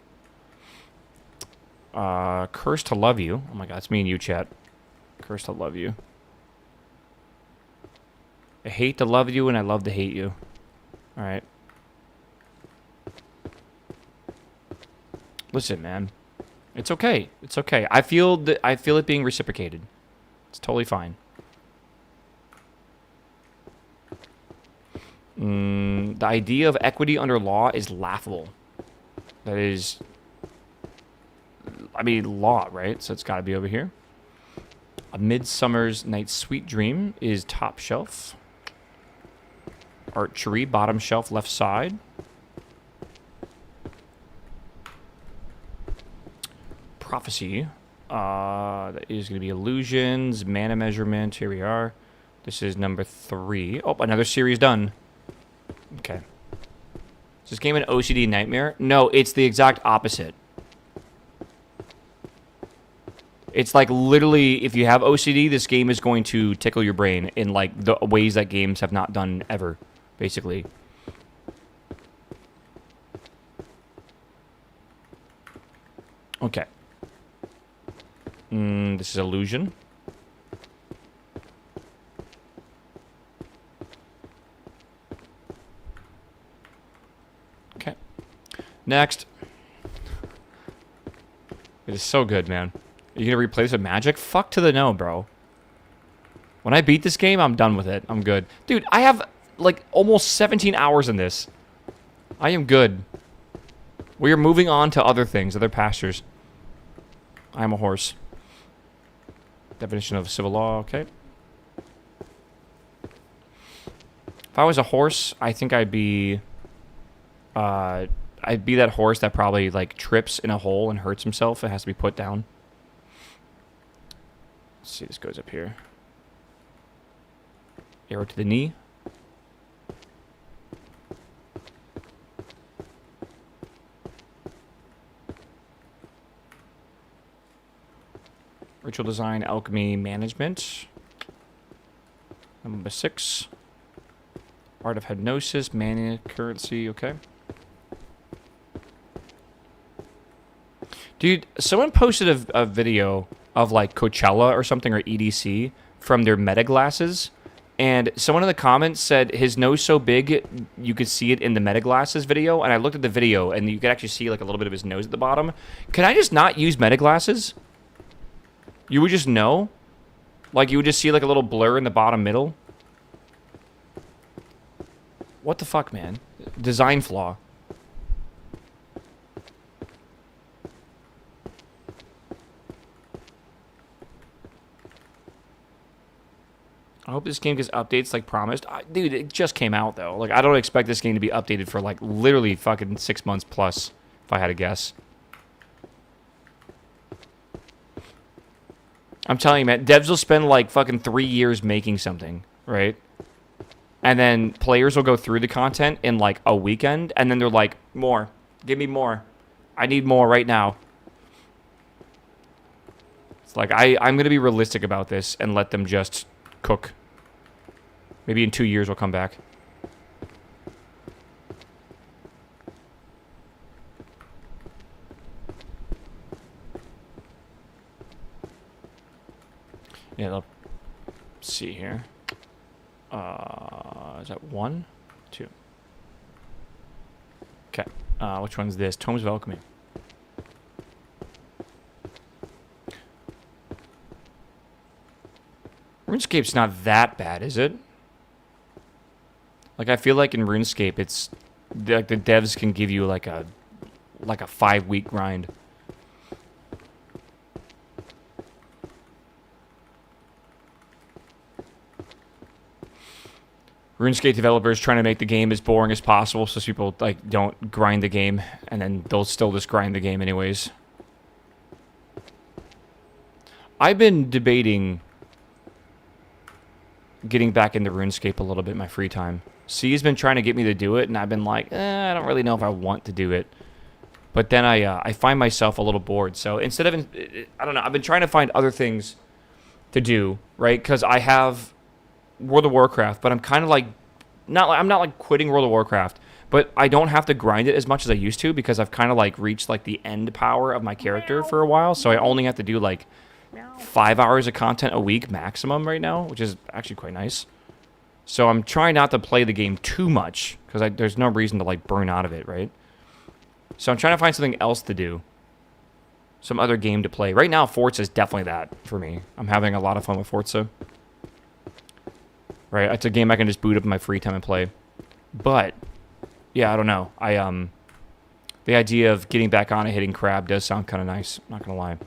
Curse to love you. Oh my god, it's me and you, chat. Curse to love you. I hate to love you and I love to hate you. Alright. Listen, man. It's okay. It's okay. I feel it being reciprocated. It's totally fine. The idea of equity under law is laughable. That is... I mean, law, right? So it's got to be over here. A Midsummer's Night's Sweet Dream is top shelf. Archery, bottom shelf, left side. Prophecy. That is going to be Illusions, Mana Measurement. Here we are. This is number 3. Oh, another series done. Okay. Is this game an OCD nightmare? No, it's the exact opposite. It's like literally, if you have OCD, this game is going to tickle your brain in like the ways that games have not done ever, basically. Okay. This is Illusion. Next. It is so good, man. Are you gonna replay this with magic? Fuck to the no, bro. When I beat this game, I'm done with it. I'm good. Dude, I have, like, almost 17 hours in this. I am good. We are moving on to other things, other pastures. I am a horse. Definition of civil law, okay. If I was a horse, I think I'd be that horse that probably, like, trips in a hole and hurts himself. It has to be put down. Let's see, this goes up here. Arrow to the knee. Ritual design, alchemy, management. Number 6. Art of hypnosis, mana, currency, okay. Dude, someone posted a video of like Coachella or something, or EDC, from their meta glasses. And someone in the comments said his nose so big you could see it in the meta glasses video. And I looked at the video and you could actually see like a little bit of his nose at the bottom. Can I just not use meta glasses? You would just know? Like, you would just see, like, a little blur in the bottom middle? What the fuck, man? Design flaw. I hope this game gets updates like promised. Dude, it just came out, though. Like, I don't expect this game to be updated for, like, literally fucking 6 months plus, if I had to guess. I'm telling you, man, devs will spend like fucking 3 years making something, right? And then players will go through the content in like a weekend, and then they're like, more. Give me more. I need more right now. It's like, I'm going to be realistic about this and let them just cook. Maybe in 2 years we'll come back. Yeah, let's see here. Is that 1? 2. Okay. Which one's this? Tomes of Alchemy. RuneScape's not that bad, is it? Like, I feel like in RuneScape, it's like the devs can give you like a 5-week grind. RuneScape developers trying to make the game as boring as possible so people like don't grind the game, and then they'll still just grind the game anyways. I've been debating getting back into RuneScape a little bit in my free time. C's been trying to get me to do it, and I've been like, I don't really know if I want to do it. But then I find myself a little bored. So instead of, I don't know, I've been trying to find other things to do, right? Because I have World of Warcraft, but I'm kind of like, I'm not like quitting World of Warcraft, but I don't have to grind it as much as I used to because I've kind of like reached like the end power of my character for a while. So I only have to do like 5 hours of content a week maximum right now, which is actually quite nice. So I'm trying not to play the game too much because there's no reason to like burn out of it, right? So I'm trying to find something else to do. Some other game to play. Right now, Forza is definitely that for me. I'm having a lot of fun with Forza. Right, it's a game I can just boot up in my free time and play. But, yeah, I don't know. The idea of getting back on and hitting crab does sound kind of nice. Not gonna lie.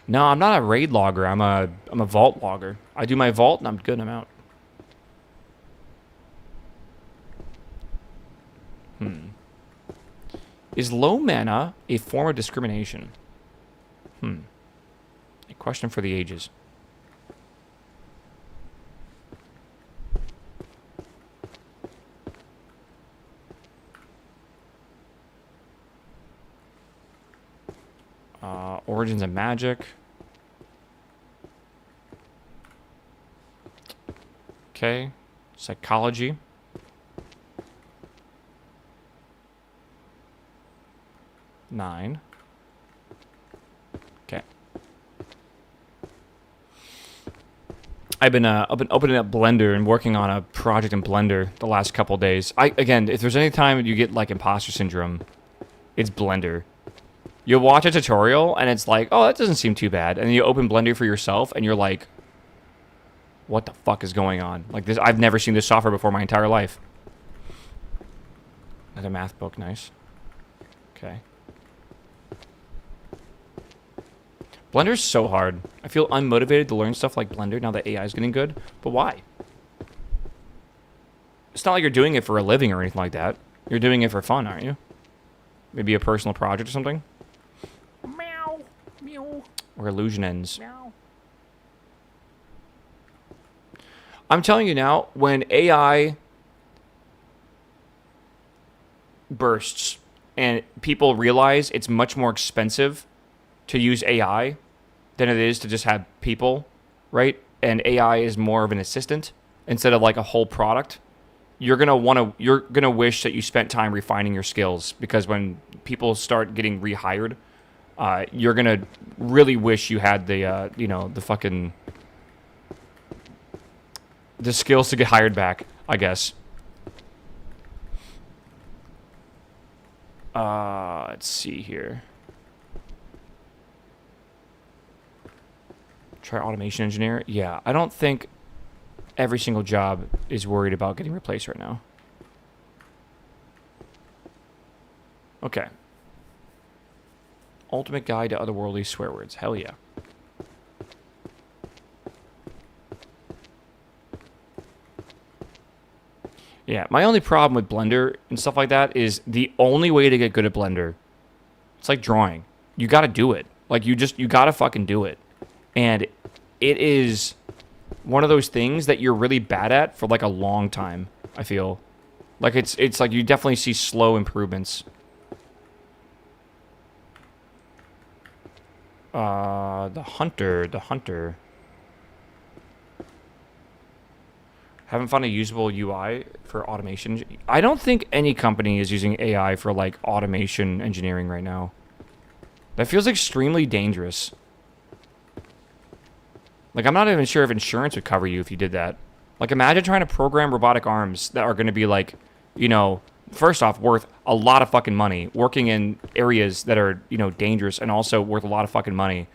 No, I'm not a raid logger. I'm a vault logger. I do my vault and I'm good. I'm out. Is low mana a form of discrimination? A question for the ages. Origins of magic. Okay. Psychology. Nine. Okay. I've been opening up Blender and working on a project in Blender the last couple days. Again, if there's any time you get like imposter syndrome, it's Blender. You'll watch a tutorial and it's like, oh, that doesn't seem too bad, and then you open Blender for yourself and you're like, what the fuck is going on? Like this, I've never seen this software before my entire life. Another math book, nice. Okay. Blender's so hard. I feel unmotivated to learn stuff like Blender now that AI is getting good. But why? It's not like you're doing it for a living or anything like that. You're doing it for fun, aren't you? Maybe a personal project or something? Meow. Meow. Or illusion ends. Meow. I'm telling you now, when AI bursts and people realize it's much more expensive to use AI than it is to just have people, right? And AI is more of an assistant instead of like a whole product. You're gonna wish that you spent time refining your skills, because when people start getting rehired, you're gonna really wish you had the the skills to get hired back, I guess. Let's see here. Try automation engineer. Yeah, I don't think every single job is worried about getting replaced right now. Okay. Ultimate guide to otherworldly swear words. Hell yeah. Yeah, my only problem with Blender and stuff like that is the only way to get good at Blender, it's like drawing. You gotta do it. Like, you gotta fucking do it. And it is one of those things that you're really bad at for like a long time, I feel. Like, it's like you definitely see slow improvements. The hunter. Haven't found a usable UI for automation. I don't think any company is using AI for like automation engineering right now. That feels extremely dangerous. Like, I'm not even sure if insurance would cover you if you did that. Like, imagine trying to program robotic arms that are going to be like, you know, first off, worth a lot of fucking money, working in areas that are, you know, dangerous and also worth a lot of fucking money.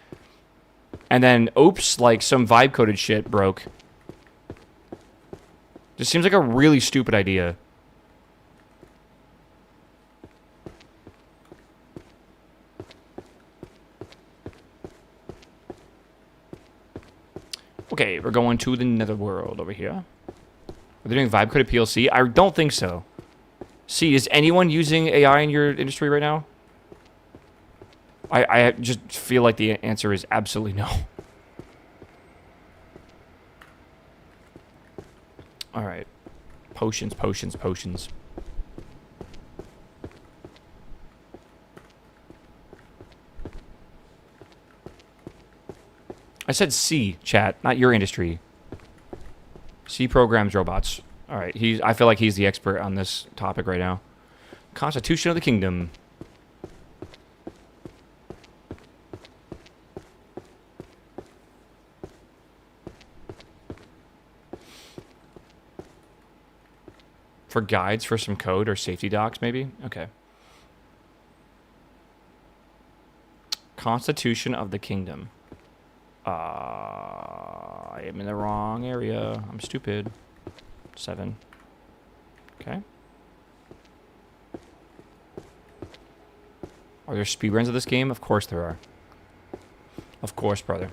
And then, oops, like some vibe coded shit broke. Just seems like a really stupid idea. Okay, we're going to the netherworld over here. Are they doing vibe coded PLC? I don't think so. See, is anyone using AI in your industry right now? I just feel like the answer is absolutely no. Alright. Potions. I said C, chat, not your industry. C programs robots. Alright, I feel like he's the expert on this topic right now. Constitution of the Kingdom. For guides for some code or safety docs, maybe? Okay. Constitution of the Kingdom. I am in the wrong area. I'm stupid. 7. Okay. Are there speedruns of this game? Of course there are. Of course, brother.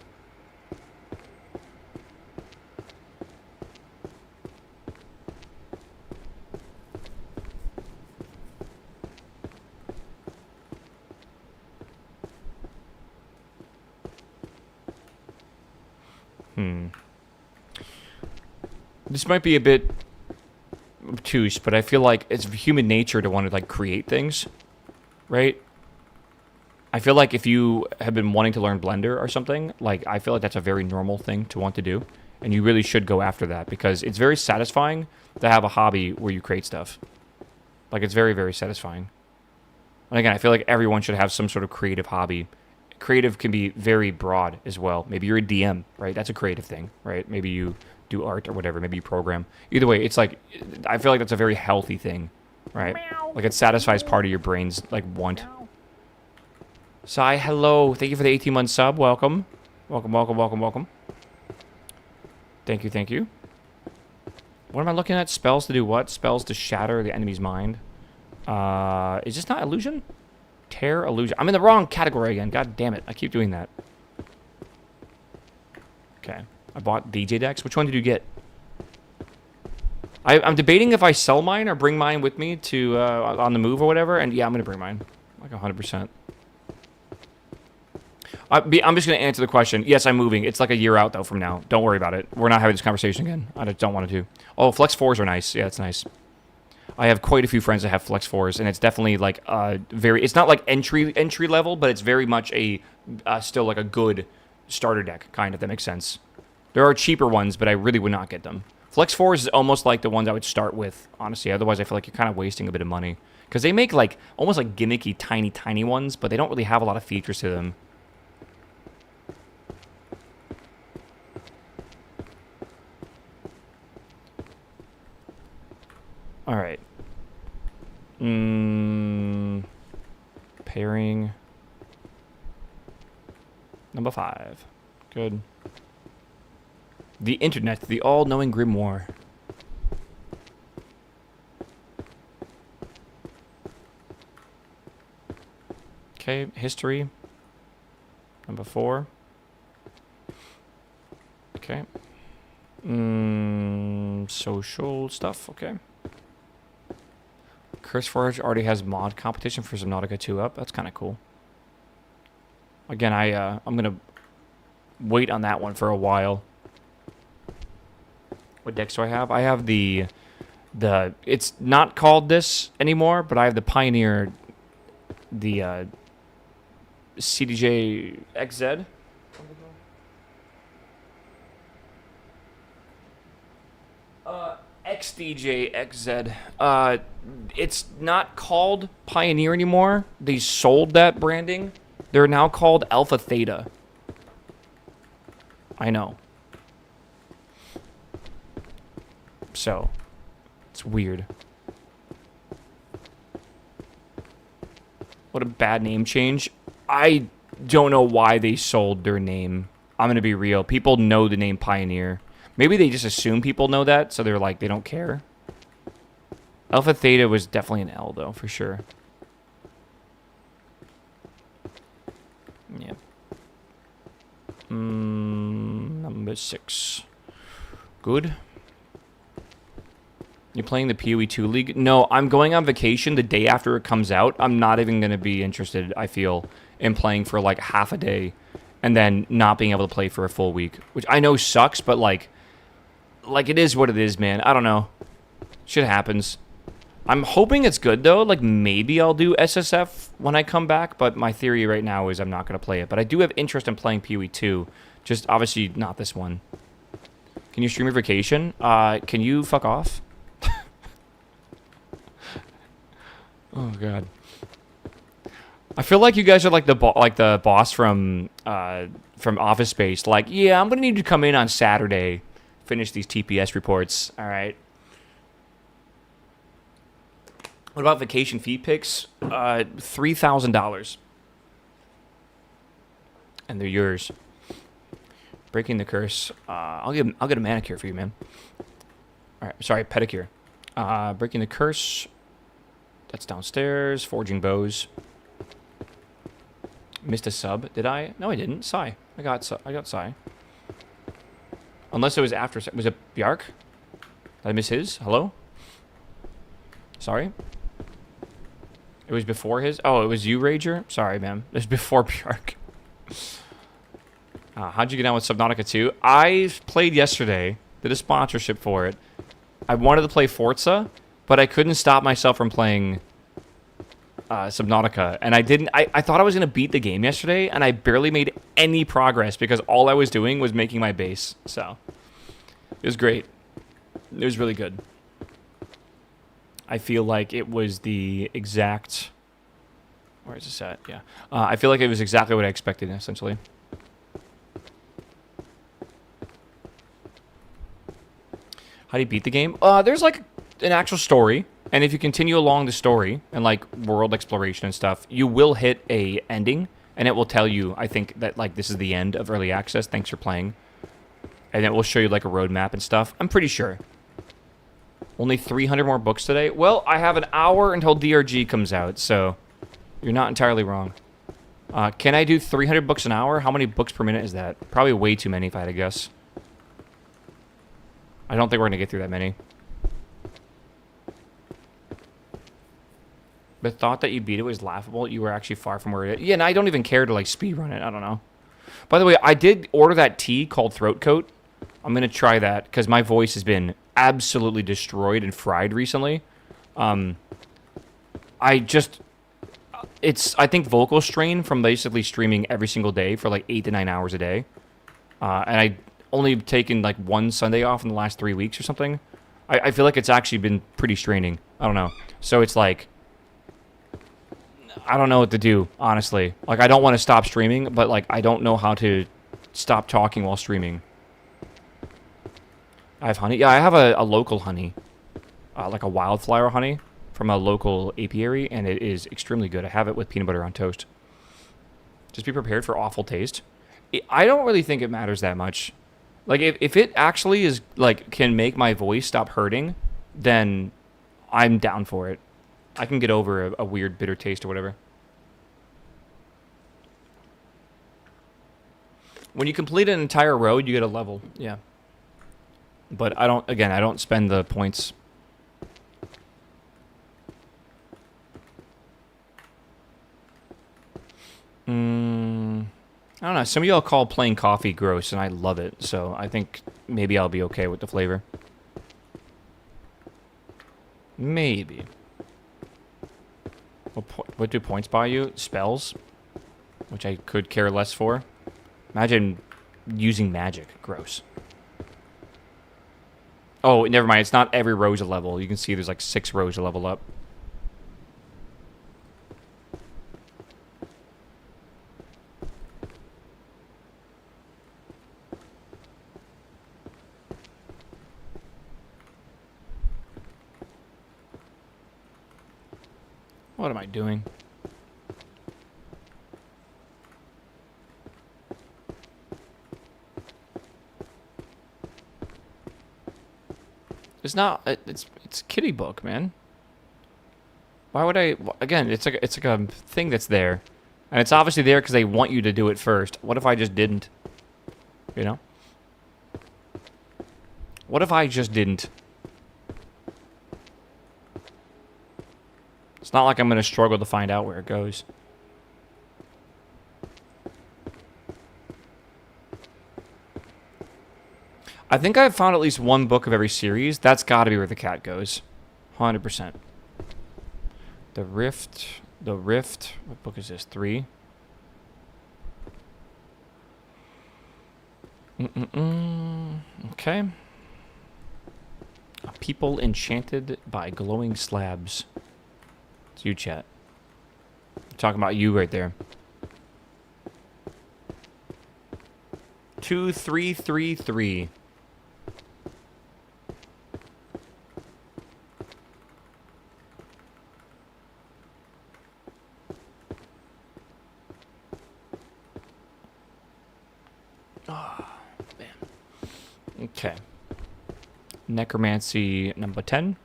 This might be a bit obtuse, but I feel like it's human nature to want to like create things, right? I feel like if you have been wanting to learn Blender or something, like, I feel like that's a very normal thing to want to do, and you really should go after that, because it's very satisfying to have a hobby where you create stuff. Like, it's very, very satisfying. And again, I feel like everyone should have some sort of creative hobby creative can be very broad as well. Maybe you're a DM, right? That's a creative thing, right? Maybe you do art or whatever. Maybe you program. Either way, it's like, I feel like that's a very healthy thing, right? Like it satisfies part of your brain's like want. Sai, hello. Thank you for the 18-month sub. Welcome. Welcome, welcome, welcome, welcome. Thank you, thank you. What am I looking at? Spells to do what? Spells to shatter the enemy's mind. Is this not illusion? Tear illusion. I'm in the wrong category again. God damn it. I keep doing that. Okay. I bought DJ decks. Which one did you get? I'm debating if I sell mine or bring mine with me to on the move or whatever. And yeah, I'm going to bring mine. Like 100%. I'm just going to answer the question. Yes, I'm moving. It's like a year out, though, from now. Don't worry about it. We're not having this conversation again. I just don't want to. Oh, Flex 4s are nice. Yeah, it's nice. I have quite a few friends that have Flex 4s, and it's definitely like very... It's not like entry level, but it's very much a still like a good starter deck, kind of, if that makes sense. There are cheaper ones, but I really would not get them. Flex 4s is almost like the ones I would start with, honestly. Otherwise, I feel like you're kind of wasting a bit of money. Because they make like almost like gimmicky, tiny ones, but they don't really have a lot of features to them. All right. Pairing. Number 5. Good. The internet, the all-knowing grimoire. Okay, history. Number 4. Okay. Social stuff, okay. Curseforge already has mod competition for Subnautica 2 up. That's kind of cool. Again, I'm going to wait on that one for a while. What decks do I have? I have the it's not called this anymore, but I have the Pioneer, the CDJ XZ. XDJ XZ. It's not called Pioneer anymore. They sold that branding. They're now called Alpha Theta. I know. So, it's weird. What a bad name change. I don't know why they sold their name. I'm going to be real. People know the name Pioneer. Maybe they just assume people know that, so they're like, they don't care. Alpha Theta was definitely an L, though, for sure. Yeah. Number 6. Good. You playing the PoE 2 League? No, I'm going on vacation the day after it comes out. I'm not even going to be interested, I feel, in playing for like half a day and then not being able to play for a full week, which I know sucks, but like it is what it is, man. I don't know. Shit happens. I'm hoping it's good, though. Like, maybe I'll do SSF when I come back, but my theory right now is I'm not going to play it. But I do have interest in playing PoE 2, just obviously not this one. Can you stream your vacation? Can you fuck off? Oh, God. I feel like you guys are like the boss from Office Space. Like, yeah, I'm going to need you to come in on Saturday, finish these TPS reports. All right. What about vacation fee picks? $3,000. And they're yours. Breaking the curse. I'll get a manicure for you, man. All right, sorry, pedicure. Breaking the curse. That's downstairs. Forging bows. Missed a sub. Did I? No, I didn't. Sai. I got Sai. Unless it was after. Was it Bjark? Did I miss his? Hello? Sorry. It was before his? Oh, it was you, Rager? Sorry, man. It was before Bjark. How'd you get on with Subnautica 2? I played yesterday. Did a sponsorship for it. I wanted to play Forza, but I couldn't stop myself from playing Subnautica. And I didn't... I thought I was going to beat the game yesterday, and I barely made any progress because all I was doing was making my base. So, it was great. It was really good. I feel like it was the exact Where is this at? Yeah. I feel like it was exactly what I expected, essentially. How do you beat the game? There's like an actual story, and if you continue along the story and like world exploration and stuff, you will hit a ending, and it will tell you, I think, that like this is the end of early access. Thanks for playing, and it will show you like a roadmap and stuff. I'm pretty sure. Only 300 more books today. Well, I have an hour until DRG comes out, so you're not entirely wrong. Can I do 300 books an hour? How many books per minute is that? Probably way too many if I had to guess. I don't think we're going to get through that many. The thought that you beat it was laughable. You were actually far from where it is. Yeah, and I don't even care to, like, speedrun it. I don't know. By the way, I did order that tea called Throat Coat. I'm going to try that because my voice has been absolutely destroyed and fried recently. I think vocal strain from basically streaming every single day for, like, 8 to 9 hours a day. And I only taken like one Sunday off in the last 3 weeks or something. I feel like it's actually been pretty straining. I don't know. So it's like, I don't know what to do, honestly. Like, I don't want to stop streaming, but like, I don't know how to stop talking while streaming. I have honey. Yeah, I have a local honey. Like a wildflower honey from a local apiary, and it is extremely good. I have it with peanut butter on toast. Just be prepared for awful taste. I don't really think it matters that much. Like, if it actually is, like, can make my voice stop hurting, then I'm down for it. I can get over a weird bitter taste or whatever. When you complete an entire road, you get a level. Yeah. But I don't spend the points. I don't know. Some of y'all call plain coffee gross, and I love it. So I think maybe I'll be okay with the flavor. Maybe. What do points buy you? Spells? Which I could care less for. Imagine using magic. Gross. Oh, never mind. It's not every row's a level. You can see there's like 6 rows to level up. What am I doing? It's not. It's a kiddie book, man. Why would I? Again, it's like a thing that's there, and it's obviously there because they want you to do it first. What if I just didn't? You know? What if I just didn't? It's not like I'm going to struggle to find out where it goes. I think I've found at least one book of every series. That's got to be where the cat goes. 100%. The Rift. What book is this? 3? Okay. A people enchanted by glowing slabs. It's you, chat. I'm talking about you right there. 2333. Oh, man. Okay. Necromancy number 10.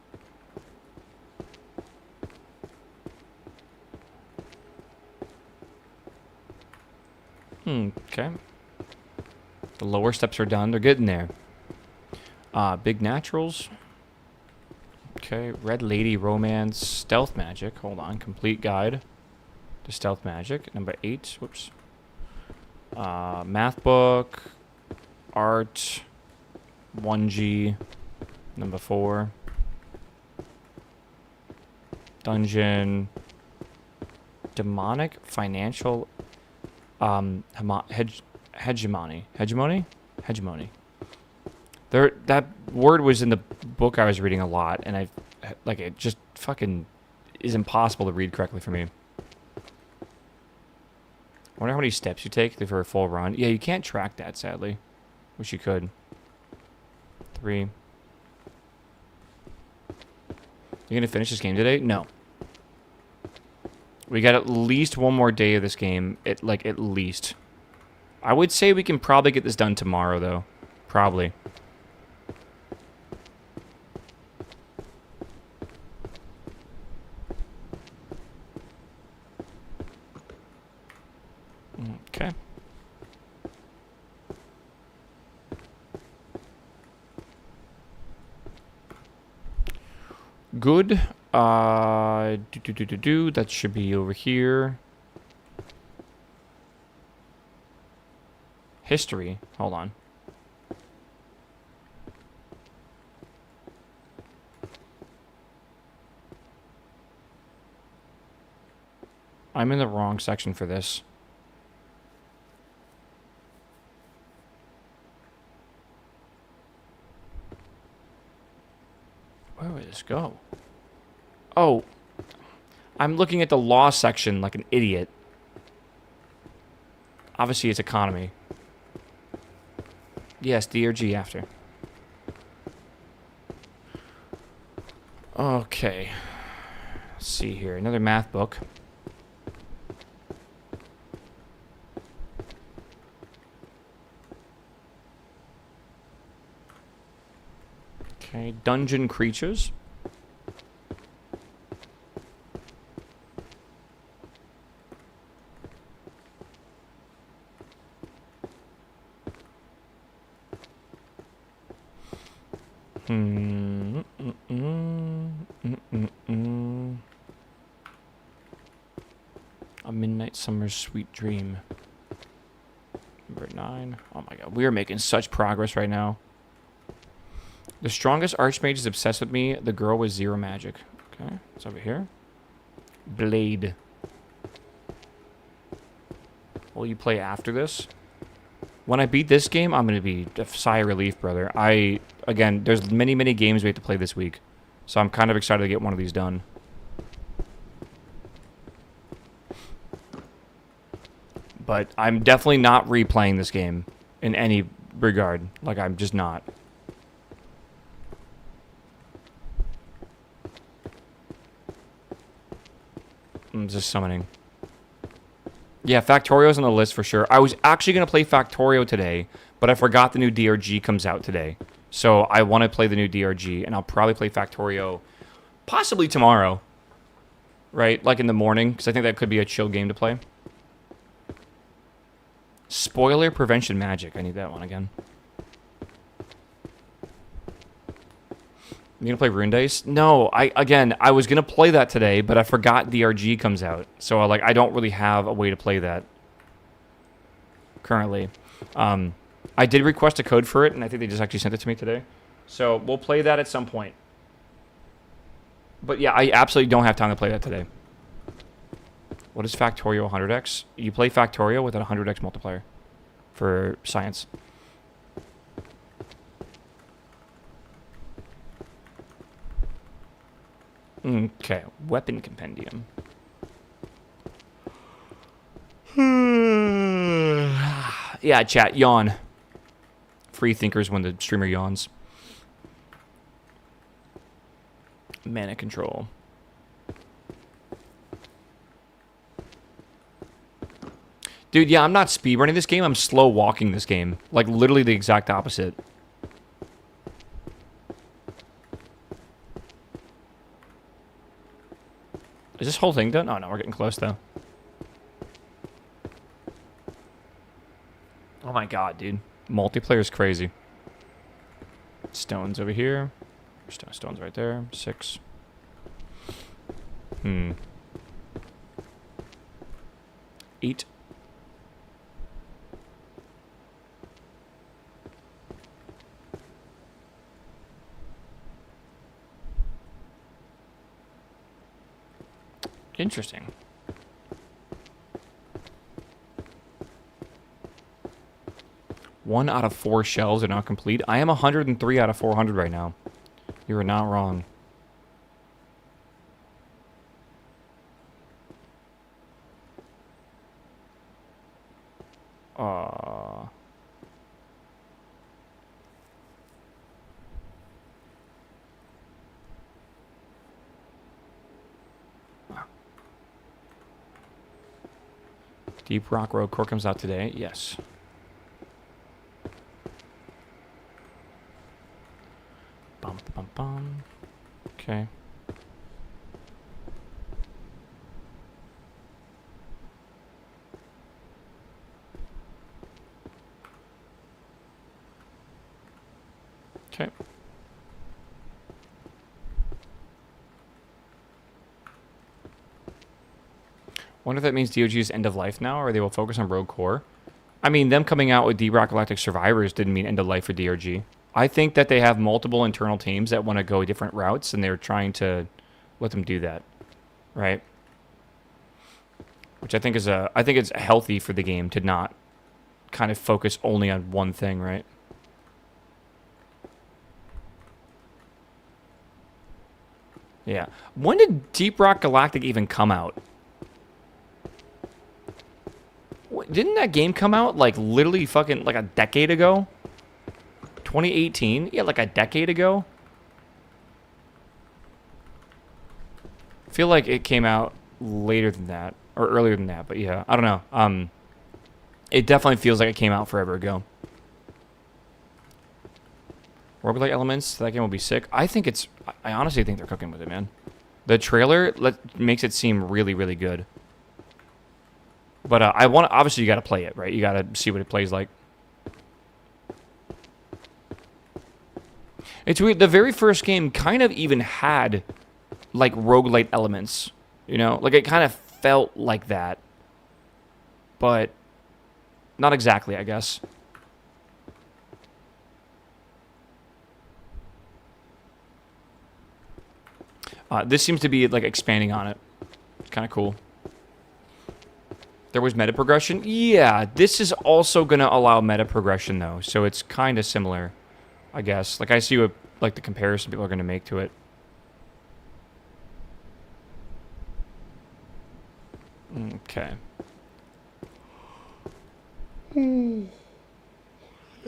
Okay. The lower steps are done. They're getting there. Big naturals. Okay. Red Lady Romance. Stealth Magic. Hold on. Complete guide to stealth magic. Number 8. Whoops. Math book. Art. 1G. Number 4. Dungeon. Demonic financial hegemony. That word was in the book I was reading a lot, and it just fucking is impossible to read correctly for me. wonder how many steps you take for a full run. Yeah, you can't track that, sadly. Wish you could. 3. You gonna finish this game today? No. We got at least one more day of this game. At least. I would say we can probably get this done tomorrow, though. Probably. Okay. Good. That should be over here. History. Hold on. I'm in the wrong section for this. Where would this go? Oh. I'm looking at the law section like an idiot. Obviously, it's economy. Yes, D or G after. Okay. Let's see here. Another math book. Okay, dungeon creatures. A Midnight Summer's Sweet Dream. Number 9. Oh my god, we are making such progress right now. The strongest archmage is obsessed with me. The girl with 0 magic. Okay, it's over here. Blade. Will you play after this? When I beat this game, I'm going to be a sigh of relief, brother. Again, there's many, many games we have to play this week. So I'm kind of excited to get one of these done. But I'm definitely not replaying this game in any regard. Like, I'm just not. I'm just summoning. Yeah, Factorio's on the list for sure. I was actually going to play Factorio today, but I forgot the new DRG comes out today. So I want to play the new DRG, and I'll probably play Factorio possibly tomorrow. Right? Like in the morning, because I think that could be a chill game to play. Spoiler Prevention Magic. I need that one again. You gonna play Rune Dice? No, I was gonna play that today, but I forgot DRG comes out, so I don't really have a way to play that currently. I did request a code for it, and I think they just actually sent it to me today, so we'll play that at some point. But yeah, I absolutely don't have time to play that today. What is Factorio 100x? You play Factorio with a 100x multiplier for science. Okay, weapon compendium. Yeah, chat, yawn. Free thinkers when the streamer yawns. Mana control. Dude, yeah, I'm not speedrunning this game, I'm slow walking this game. Like, literally the exact opposite. Is this whole thing done? Oh, no, we're getting close, though. Oh, my God, dude. Multiplayer is crazy. Stones over here. Stones right there. 6. 8. Interesting. One out of 4 shells are not complete. I am 103 out of 400 right now. You are not wrong. Uh... Deep Rock Road Core comes out today. Yes. Bum, bum, bum. Okay. Okay. Wonder if that means DOG is end of life now, or they will focus on Rogue Core. I mean, them coming out with Deep Rock Galactic Survivors didn't mean end of life for DRG. I think that they have multiple internal teams that want to go different routes, and they're trying to let them do that, right? Which I think it's healthy for the game to not kind of focus only on one thing, right? Yeah. When did Deep Rock Galactic even come out? Didn't that game come out like literally fucking like a decade ago? 2018? Yeah, like a decade ago. I feel like it came out later than that or earlier than that, but yeah, I don't know. It definitely feels like it came out forever ago. Roguelike elements, that game will be sick. I honestly think they're cooking with it, man. The trailer makes it seem really, really good. But obviously you got to play it, right? You got to see what it plays like. It's weird. The very first game kind of even had like roguelite elements, you know? Like it kind of felt like that. But not exactly, I guess. This seems to be like expanding on it. It's kind of cool. There was meta progression? Yeah, this is also going to allow meta progression, though. So it's kind of similar, I guess. Like, I see what, like, the comparison people are going to make to it. Okay. Any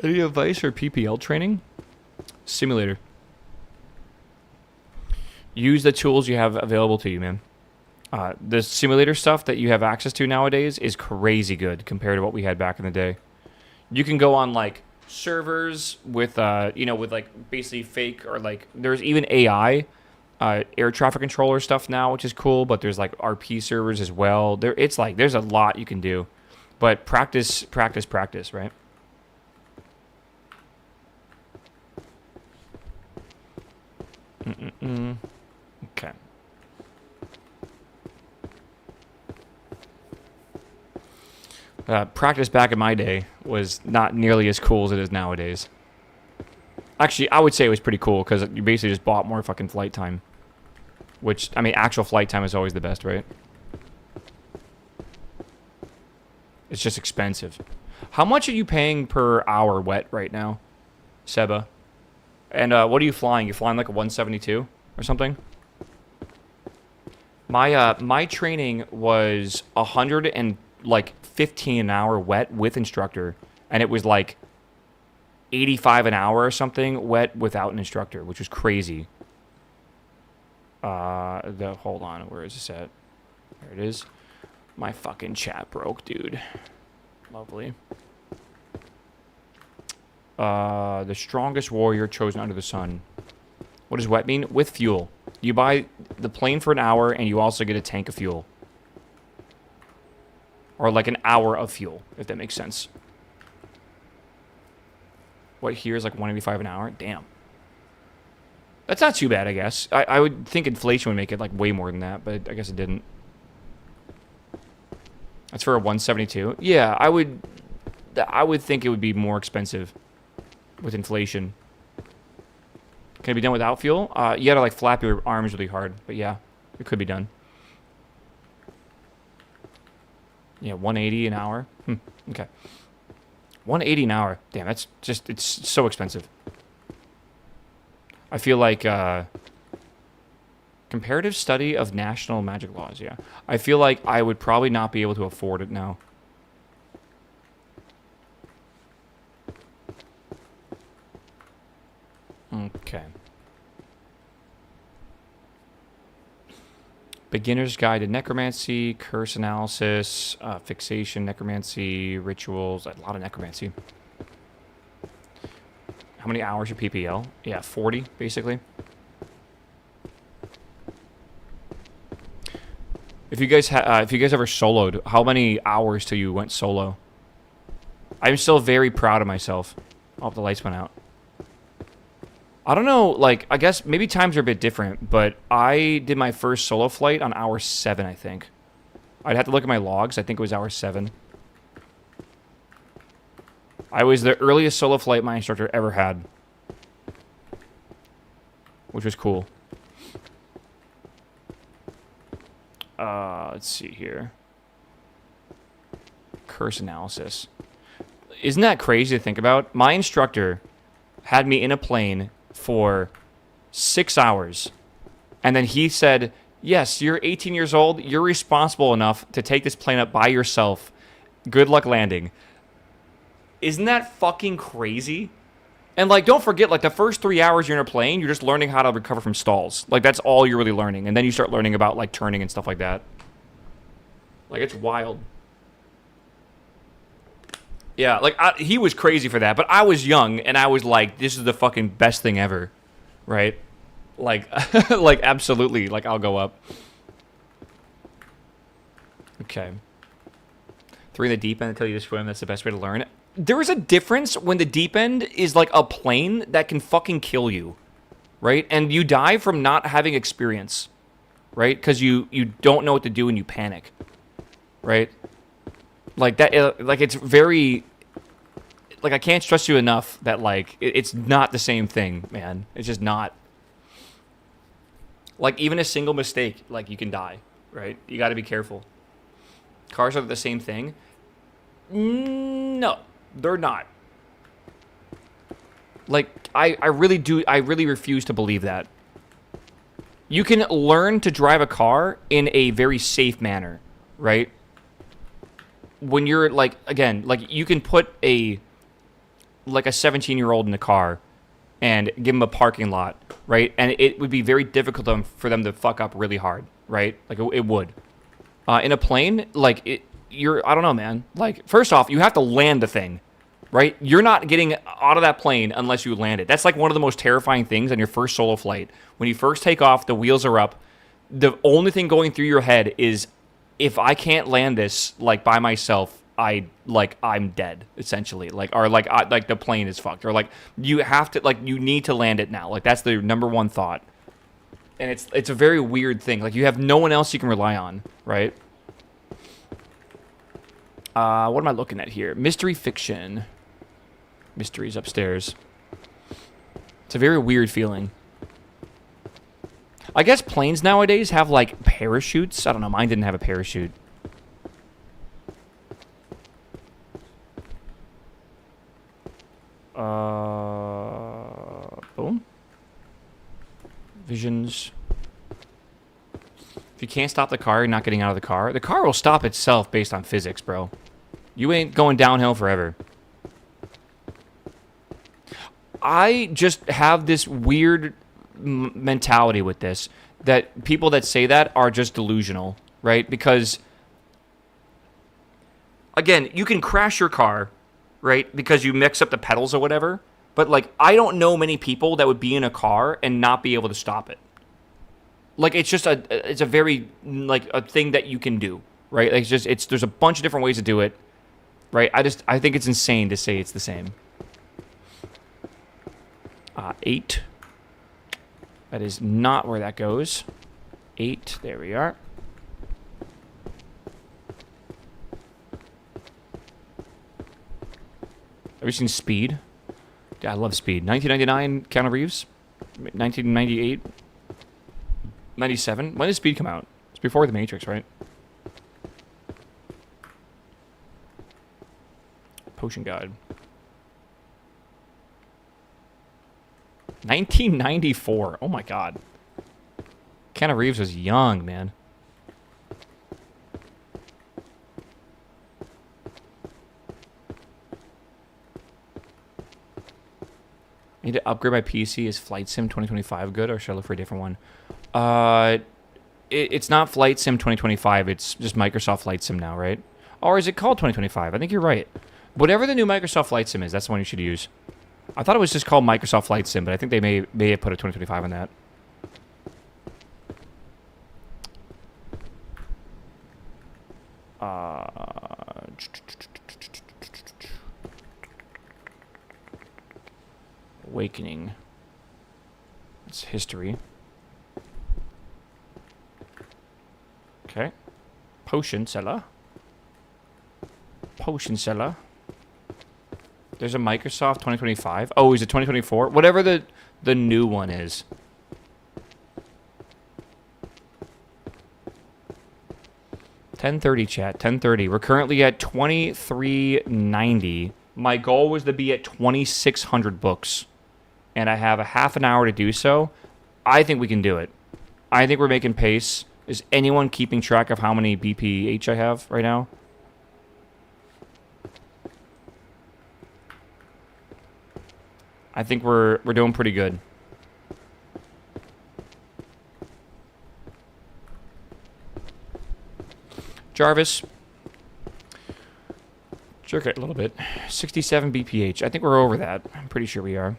advice or PPL training? Simulator. Use the tools you have available to you, man. The simulator stuff that you have access to nowadays is crazy good compared to what we had back in the day. You can go on like servers with, with like basically fake or like there's even AI, air traffic controller stuff now, which is cool. But there's like RP servers as well. It's like there's a lot you can do, but practice, right? Okay. Practice back in my day was not nearly as cool as it is nowadays. Actually, I would say it was pretty cool because you basically just bought more fucking flight time. Which, I mean, actual flight time is always the best, right? It's just expensive. How much are you paying per hour wet right now, Seba? And what are you flying? You flying like a 172 or something? My training was 115 an hour wet with instructor, and it was like 85 an hour or something wet without an instructor, which was crazy. Hold on, where is this at? There it is. My fucking chat broke, dude. Lovely. The strongest warrior chosen under the sun. What does wet mean? With fuel. You buy the plane for an hour, and you also get a tank of fuel. Or like an hour of fuel, if that makes sense. What here is like 185 an hour? Damn. That's not too bad, I guess. I would think inflation would make it like way more than that, but I guess it didn't. That's for a 172. Yeah, I would think it would be more expensive with inflation. Can it be done without fuel? You gotta like flap your arms really hard, but yeah, it could be done. Yeah, 180 an hour. Okay. 180 an hour. Damn, that's just, it's so expensive. I feel like comparative study of national magic laws, yeah. I feel like I would probably not be able to afford it now. Okay. Beginner's Guide to Necromancy, Curse Analysis, Fixation, Necromancy, Rituals, a lot of Necromancy. How many hours are PPL? Yeah, 40, basically. If you guys ever soloed, how many hours till you went solo? I'm still very proud of myself. Oh, the lights went out. I don't know, like, I guess maybe times are a bit different, but I did my first solo flight on hour 7, I think. I'd have to look at my logs. I think it was hour 7. I was the earliest solo flight my instructor ever had, which was cool. Let's see here. Curse analysis. Isn't that crazy to think about? My instructor had me in a plane for 6 hours, and then he said, yes, you're 18 years old, you're responsible enough to take this plane up by yourself. Good luck landing. Isn't that fucking crazy? And, like, don't forget, like, the first 3 hours you're in a plane, you're just learning how to recover from stalls. Like, that's all you're really learning. And then you start learning about, like, turning and stuff like that. Like, it's wild. Yeah, like, he was crazy for that. But I was young, and I was like, this is the fucking best thing ever. Right? Like, like, absolutely. Like, I'll go up. Okay. 3 in the deep end until you swim. That's the best way to learn. There is a difference when the deep end is like a plane that can fucking kill you, right? And you die from not having experience, right? Because you don't know what to do and you panic, right? Like that, like it's very, like I can't stress you enough that like it's not the same thing, man. It's just not. Like even a single mistake, like you can die, right? You got to be careful. Cars are the same thing. No. They're not. Like, I really refuse to believe that. You can learn to drive a car in a very safe manner, right? When you're, like, again, like, you can put a 17-year-old in a car and give them a parking lot, right? And it would be very difficult for them to fuck up really hard, right? Like, it would. In a plane, like, I don't know, man. Like, first off, you have to land the thing, right? You're not getting out of that plane unless you land it. That's like one of the most terrifying things on your first solo flight. When you first take off, the wheels are up. The only thing going through your head is, if I can't land this, like, by myself, I'm dead, essentially. Like, or like the plane is fucked. Or like, you have to, like, you need to land it now. Like, that's the number one thought. And it's a very weird thing. Like, you have no one else you can rely on, right? What am I looking at here? Mystery fiction. Mysteries upstairs. It's a very weird feeling. I guess planes nowadays have, like, parachutes. I don't know. Mine didn't have a parachute. Boom. Visions. If you can't stop the car, you're not getting out of the car will stop itself based on physics, bro. You ain't going downhill forever. I just have this weird mentality with this, that people that say that are just delusional, right? Because, again, you can crash your car, right? Because you mix up the pedals or whatever. But, like, I don't know many people that would be in a car and not be able to stop it. Like, it's just it's a very, like, a thing that you can do, right? Like, there's a bunch of different ways to do it, right? I think it's insane to say it's the same. 8. That is not where that goes. 8, there we are. Have you seen Speed? Yeah, I love Speed. 1999, Keanu Reeves. 1998. 97. When did Speed come out? It's before The Matrix, right? Potion Guide. 1994. Oh my god. Keanu Reeves was young, man. I need to upgrade my PC. Is Flight Sim 2025 good, or should I look for a different one? It's not Flight Sim 2025. It's just Microsoft Flight Sim now, right? Or is it called 2025? I think you're right. Whatever the new Microsoft Flight Sim is, that's the one you should use. I thought it was just called Microsoft Flight Sim, but I think they may have put a 2025 on that. Awakening. It's history. Okay. Potion seller. Potion seller. There's a Microsoft 2025. Oh, is it 2024? Whatever the new one is. $10.30 chat. $10.30. We're currently at 2390. My goal was to be at 2600 books. And I have a half an hour to do so. I think we can do it. I think we're making pace. Is anyone keeping track of how many BPH I have right now? I think we're doing pretty good. Jarvis. Jerk it a little bit. 67 BPH. I think we're over that. I'm pretty sure we are.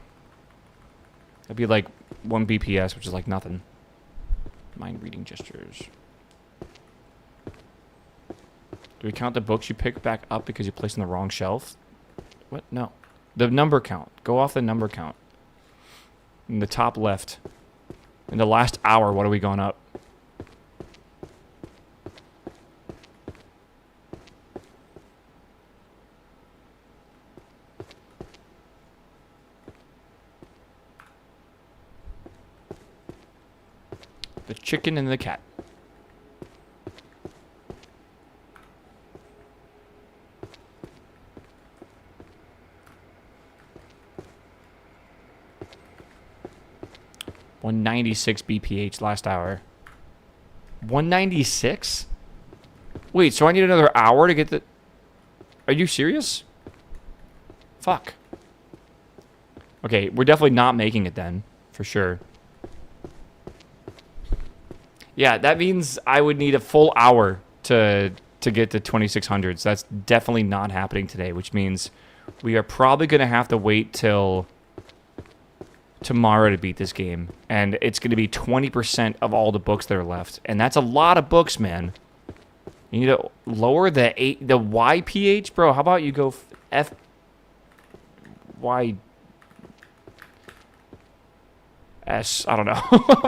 That'd be like 1 BPS, which is like nothing. Mind reading gestures. Do we count the books you pick back up because you placed on the wrong shelf? What? No. The number count. Go off the number count. In the top left. In the last hour, what have we gone up? The chicken and the cat. $196 BPH last hour. 196? Wait, so I need another hour to get the... Are you serious? Fuck. Okay, we're definitely not making it then. For sure. Yeah, that means I would need a full hour to get to 2600s. That's definitely not happening today, which means we are probably going to have to wait till tomorrow to beat this game. And it's going to be 20% of all the books that are left. And that's a lot of books, man. You need to lower the YPH, bro. How about you go F Y S, I don't know.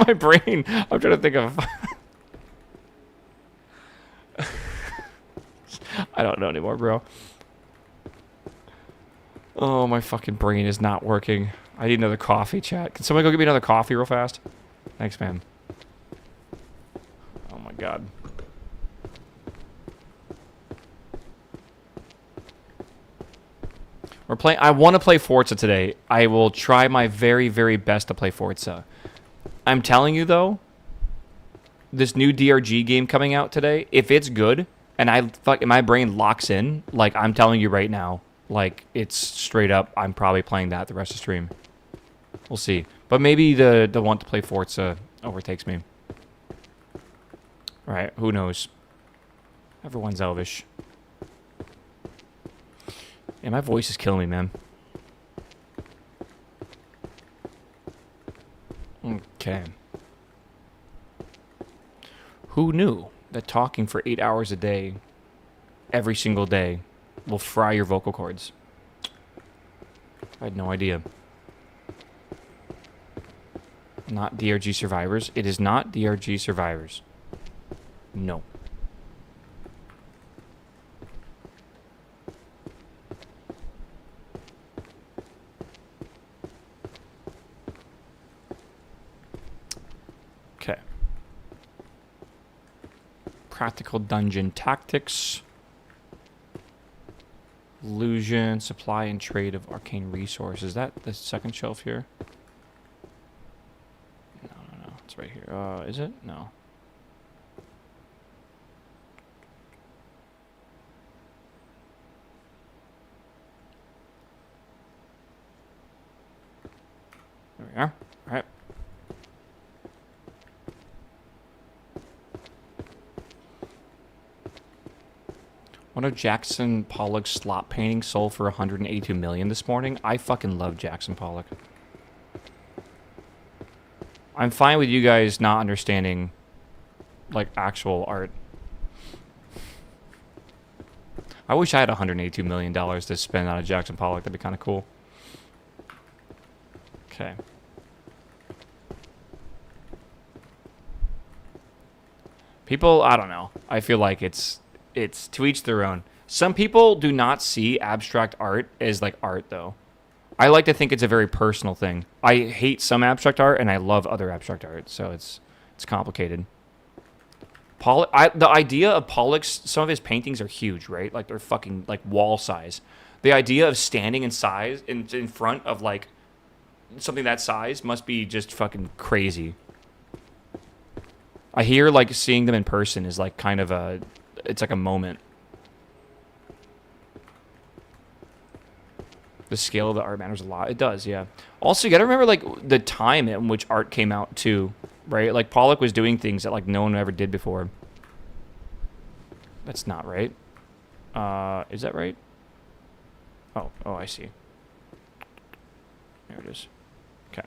My brain. I'm trying to think of... I don't know anymore, bro. Oh, my fucking brain is not working. I need another coffee, chat. Can someone go get me another coffee real fast? Thanks, man. Oh, my God. We're playing. I want to play Forza today. I will try my very, very best to play Forza. I'm telling you, though, this new DRG game coming out today, if it's good, and my brain locks in, like, I'm telling you right now, like, it's straight up, I'm probably playing that the rest of the stream. We'll see. But maybe the want to play Forza overtakes me. Right, who knows? Everyone's elvish. Yeah, my voice is killing me, man. Okay. Who knew that talking for 8 hours a day, every single day, will fry your vocal cords? I had no idea. Not DRG Survivors. It is not DRG Survivors. No. Okay. Practical Dungeon Tactics. Illusion, Supply and Trade of Arcane Resources. Is that the second shelf here? No. It's right here. Is it? No. Yeah. All right. One of Jackson Pollock's slot paintings sold for $182 million this morning. I fucking love Jackson Pollock. I'm fine with you guys not understanding, like, actual art. I wish I had $182 million to spend on a Jackson Pollock. That'd be kind of cool. Okay. People, I don't know. I feel like it's to each their own. Some people do not see abstract art as, like, art, though. I like to think it's a very personal thing. I hate some abstract art, and I love other abstract art, so it's complicated. The idea of Pollock's, some of his paintings are huge, right? Like, they're fucking, like, wall size. The idea of standing in front of, like, something that size must be just fucking crazy. I hear, like, seeing them in person is, like, kind of it's like a moment. The scale of the art matters a lot. It does, yeah. Also, you gotta remember, like, the time in which art came out, too. Right? Like, Pollock was doing things that, like, no one ever did before. That's not right. Is that right? Oh, I see. There it is. Okay.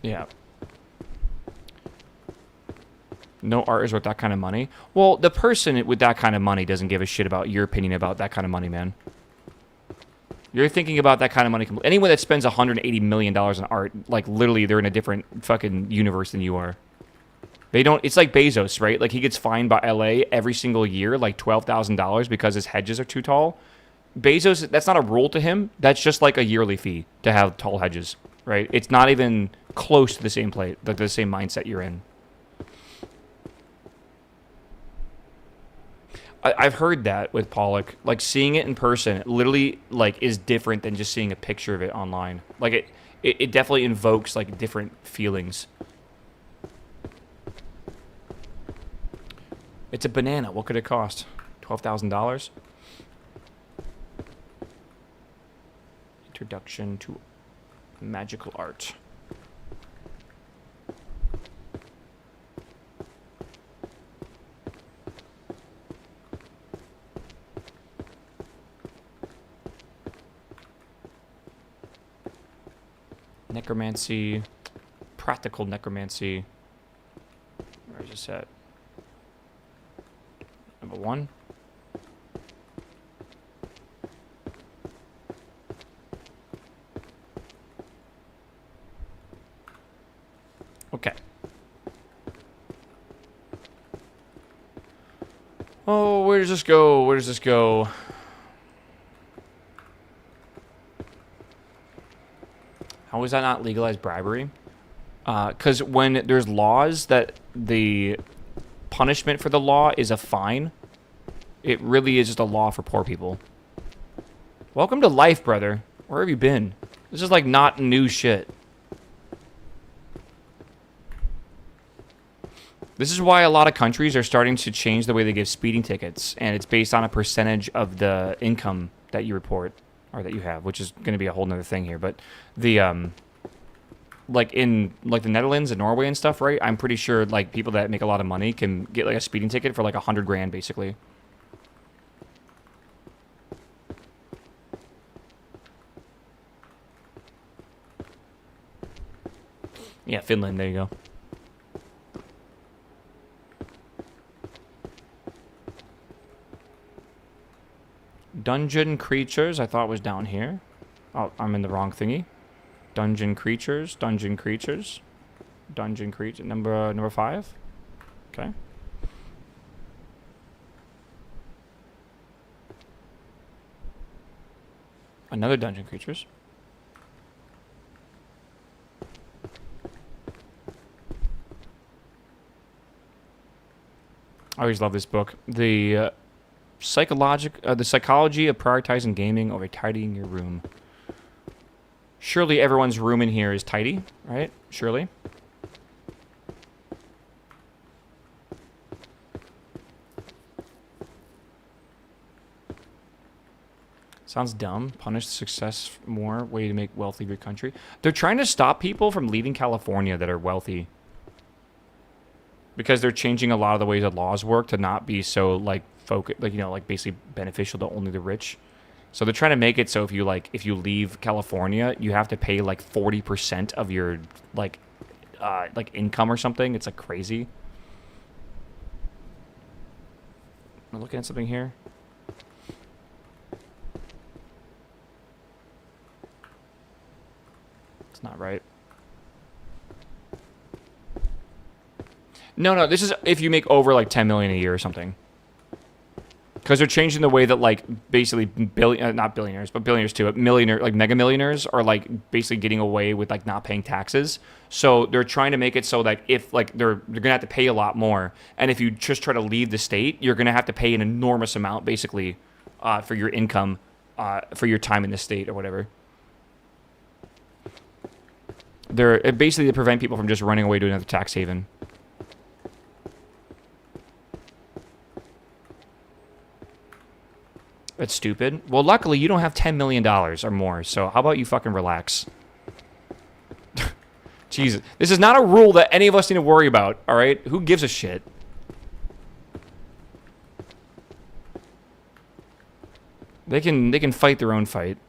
Yeah. No art is worth that kind of money. Well, the person with that kind of money doesn't give a shit about your opinion about that kind of money, man. You're thinking about that kind of money. Anyone that spends $180 million on art, like, literally, they're in a different fucking universe than you are. They don't... It's like Bezos, right? Like, he gets fined by LA every single year, like, $12,000 because his hedges are too tall. Bezos, that's not a rule to him. That's just, like, a yearly fee to have tall hedges, right? It's not even close to the same the same mindset you're in. I've heard that with Pollock. Like, seeing it in person, it literally, like, is different than just seeing a picture of it online. Like, it definitely invokes, like, different feelings. It's a banana. What could it cost? $12,000? Introduction to magical art. Necromancy, practical necromancy. Where is this at? Number 1. Okay. Oh, where does this go? Where does this go? How is that not legalized bribery? Because when there's laws that the punishment for the law is a fine, it really is just a law for poor people. Welcome to life, brother. Where have you been? This is like not new shit. This is why a lot of countries are starting to change the way they give speeding tickets, and it's based on a percentage of the income that you report, or that you have, which is going to be a whole nother thing here. But the, like in, like the Netherlands and Norway and stuff, right? I'm pretty sure, like, people that make a lot of money can get, like, a speeding ticket for, like, 100 grand, basically. Yeah, Finland, there you go. Dungeon creatures, I thought was down here. Oh, I'm in the wrong thingy. Dungeon creatures, dungeon creatures. Dungeon creature, number 5. Okay. Another dungeon creatures. I always love this book. The psychology of prioritizing gaming over tidying your room. Surely everyone's room in here is tidy, right? Surely. Sounds dumb. Punish success more. Way to make wealthy your country. They're trying to stop people from leaving California that are wealthy. Because they're changing a lot of the ways that laws work to not be so, like, like, basically beneficial to only the rich. So they're trying to make it so if you leave California, you have to pay, like, 40% of your, like income or something. It's, like, crazy. I'm looking at something here. It's not right. No, this is if you make over like 10 million a year or something. Because they're changing the way that like basically not billionaires, but billionaires too, like mega millionaires are like basically getting away with like not paying taxes. So they're trying to make it so that if like they're gonna have to pay a lot more, and if you just try to leave the state, you're gonna have to pay an enormous amount basically for your income for your time in the state or whatever. They're basically to prevent people from just running away to another tax haven. That's stupid. Well, luckily, you don't have $10 million or more, so how about you fucking relax? Jesus. This is not a rule that any of us need to worry about, all right? Who gives a shit? They can fight their own fight.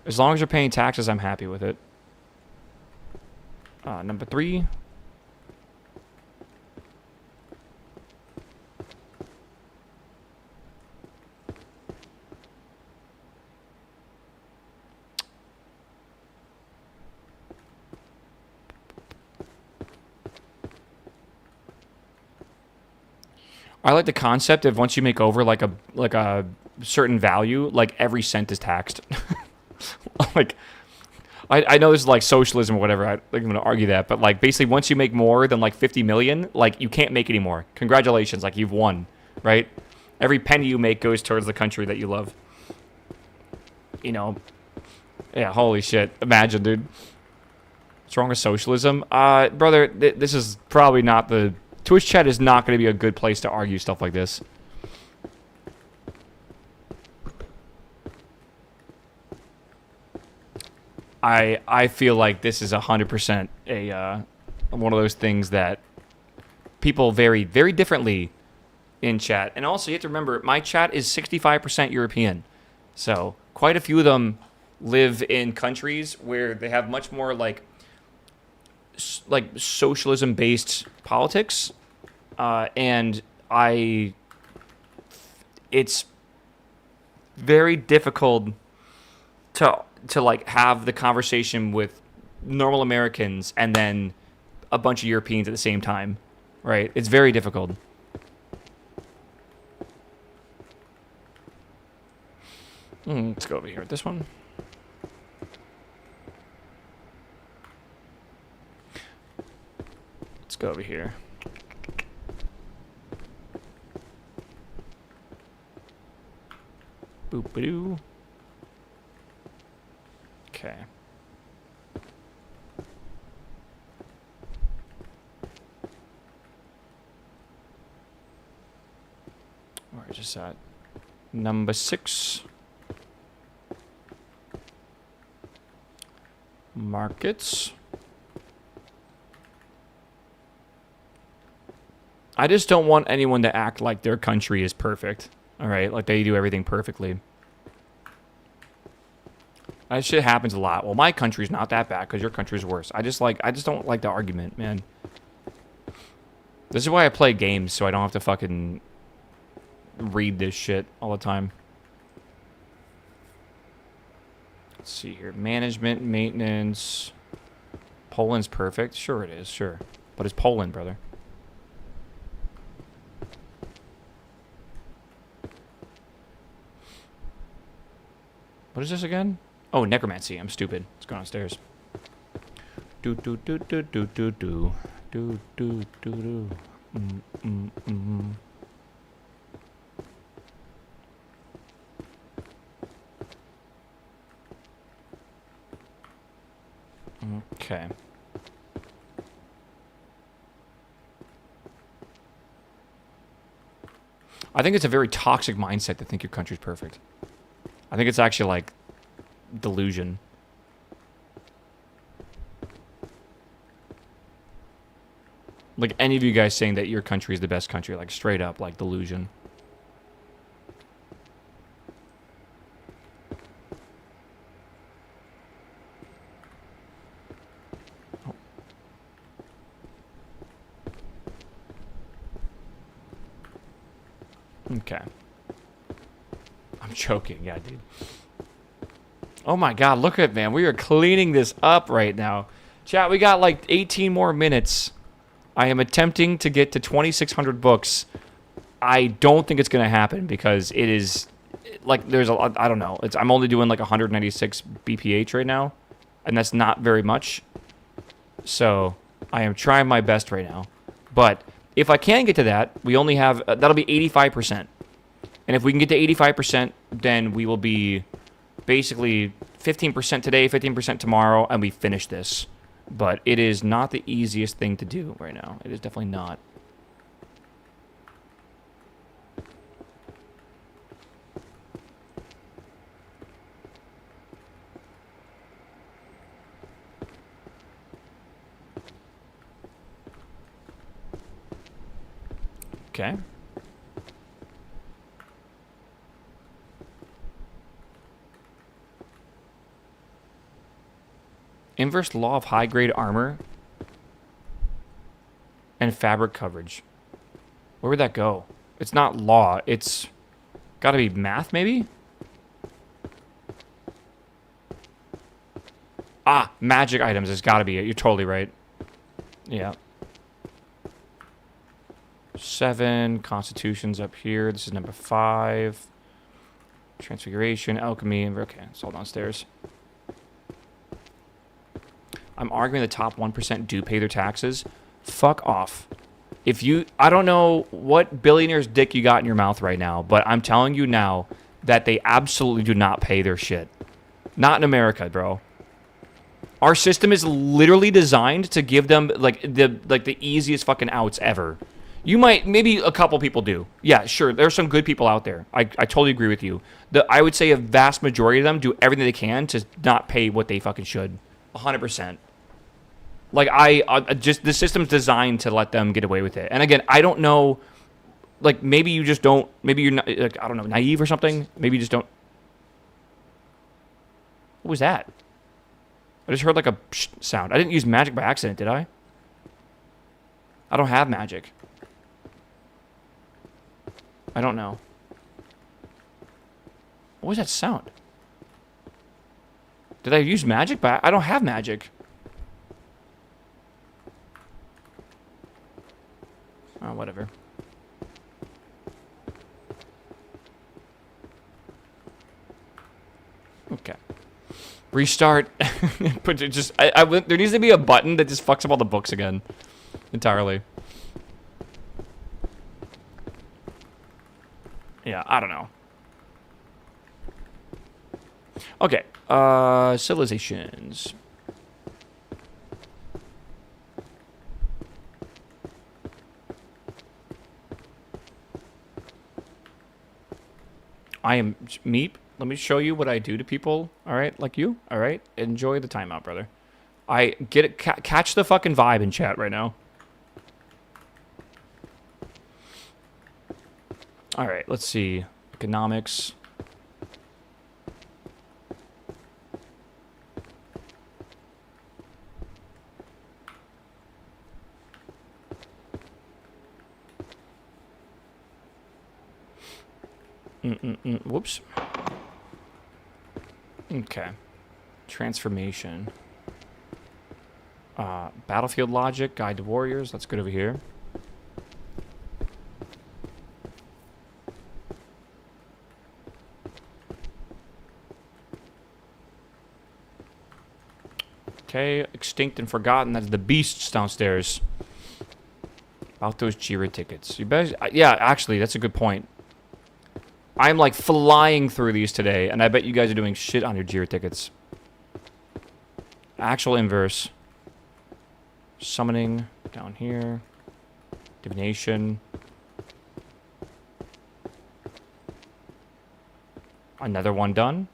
As long as you're paying taxes, I'm happy with it. Number 3. I like the concept of once you make over like a certain value, like every cent is taxed. Like, I know this is like socialism or whatever. I'm going to argue that, but like basically once you make more than like 50 million, like you can't make any more. Congratulations, like you've won, right? Every penny you make goes towards the country that you love. You know, yeah, holy shit. Imagine, dude. What's wrong with socialism? Brother, this is probably not the... Twitch chat is not going to be a good place to argue stuff like this. I feel like this is 100% a one of those things that people vary very differently in chat. And also, you have to remember, my chat is 65% European. So, quite a few of them live in countries where they have much more like socialism-based politics. And it's very difficult to like have the conversation with normal Americans and then a bunch of Europeans at the same time, right? It's very difficult. Let's go over here with this one. Let's go over here. Boop-a-doo. Okay. Where is that? Number 6. Markets. I just don't want anyone to act like their country is perfect. All right, like they do everything perfectly. That shit happens a lot. Well, my country's not that bad because your country's worse. I just don't like the argument, man. This is why I play games, so I don't have to fucking read this shit all the time. Let's see here. Management, maintenance. Poland's perfect. Sure it is, sure. But it's Poland, brother. What is this again? Oh, necromancy. I'm stupid. Let's go downstairs. Do do do do do do do do do do do. Okay. I think it's a very toxic mindset to think your country's perfect. I think it's actually like delusion. Like any of you guys saying that your country is the best country, like straight up, like delusion. Okay. I'm choking, yeah, dude. Oh my god, look at it, man. We are cleaning this up right now. Chat, we got like 18 more minutes. I am attempting to get to 2,600 books. I don't think it's going to happen because it is, like, there's a lot, I don't know. I'm only doing like 196 BPH right now, and that's not very much. So, I am trying my best right now. But, if I can get to that, we only have, that'll be 85%. And if we can get to 85%, then we will be basically 15% today, 15% tomorrow, and we finish this. But it is not the easiest thing to do right now. It is definitely not. Okay. Inverse law of high-grade armor and fabric coverage. Where would that go? It's not law. It's got to be math, maybe? Ah, magic items. There's got to be it. You're totally right. Yeah. 7. Constitution's up here. This is number 5. Transfiguration, alchemy. Okay, it's all downstairs. I'm arguing the top 1% do pay their taxes. Fuck off. If you... I don't know what billionaire's dick you got in your mouth right now, but I'm telling you now that they absolutely do not pay their shit. Not in America, bro. Our system is literally designed to give them, like the easiest fucking outs ever. You might... Maybe a couple people do. Yeah, sure. There's some good people out there. I totally agree with you. I would say a vast majority of them do everything they can to not pay what they fucking should. 100%. Like, just, the system's designed to let them get away with it. And again, I don't know, like, maybe you just don't, maybe you're not, like, I don't know, naive or something. Maybe you just don't. What was that? I just heard, like, a sound. I didn't use magic by accident, did I? I don't have magic. I don't know. What was that sound? Did I use magic? But I don't have magic. Oh, whatever. Okay. Restart. But just, there needs to be a button that just fucks up all the books again. Entirely. Yeah, I don't know. Okay. Civilizations. I am Meep. Let me show you what I do to people. All right, like you. All right, enjoy the timeout, brother. I get it. Catch the fucking vibe in chat right now. All right, let's see. Economics. Whoops. Okay. Transformation. Battlefield logic, guide to warriors. That's good over here. Okay, extinct and forgotten. That's the beasts downstairs. About those Jira tickets. You better, yeah, actually, that's a good point. I'm like flying through these today, and I bet you guys are doing shit on your Jira tickets. Actual inverse. Summoning down here. Divination. Another one done.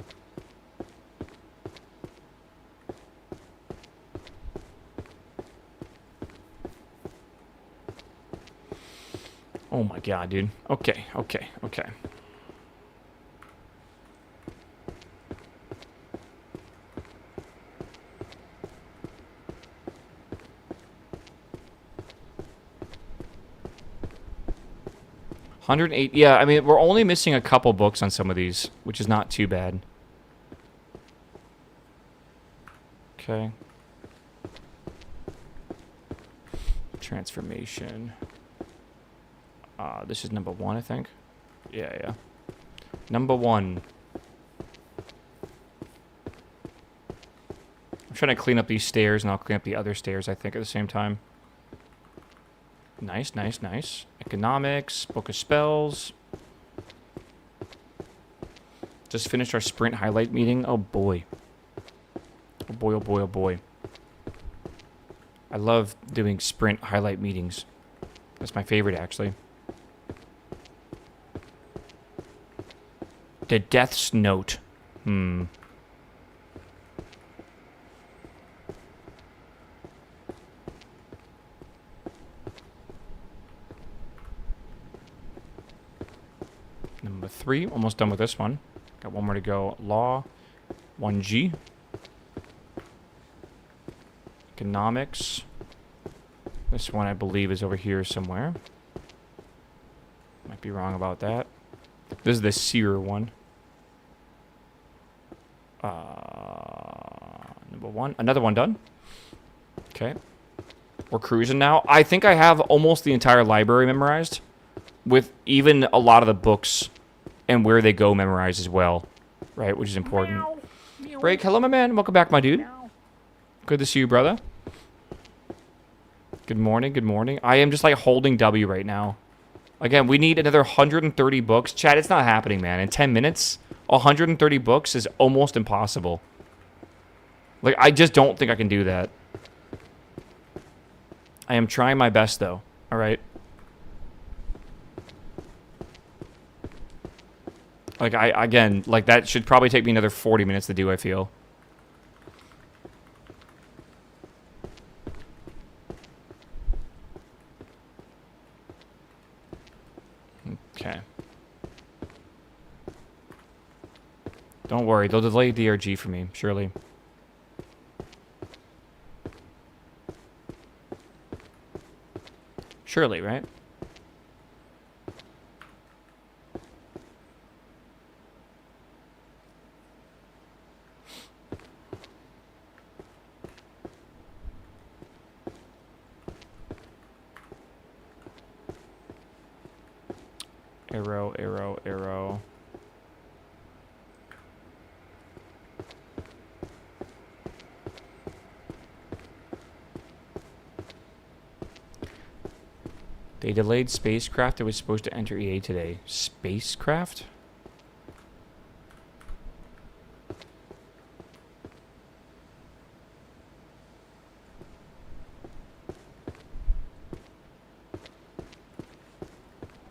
Oh my god, dude. Okay, okay, okay. $108. Yeah, I mean, we're only missing a couple books on some of these, which is not too bad. Okay. Transformation. This is number 1, I think. Yeah, yeah. Number 1. I'm trying to clean up these stairs, and I'll clean up the other stairs, I think, at the same time. Nice, nice, nice. Economics, Book of Spells. Just finished our sprint highlight meeting. Oh, boy. Oh, boy, oh, boy, oh, boy. I love doing sprint highlight meetings. That's my favorite, actually. The Death's Note. Hmm. Number 3. Almost done with this one. Got one more to go. Law. 1G. Economics. This one, I believe, is over here somewhere. Might be wrong about that. This is the Seer one. Number 1. Another one done. Okay. We're cruising now. I think I have almost the entire library memorized, with even a lot of the books and where they go memorized as well, right? Which is important. Break. Hello, my man. Welcome back, my dude. Good to see you, brother. Good morning. Good morning. I am just like holding W right now. Again, we need another 130 books. Chad, it's not happening, man. In 10 minutes, 130 books is almost impossible. Like, I just don't think I can do that. I am trying my best, though. All right? Like, again, like, that should probably take me another 40 minutes to do, I feel. Okay. Don't worry, they'll delay DRG for me, surely. Surely, right? Arrow, arrow, arrow. They delayed spacecraft that was supposed to enter EA today. Spacecraft?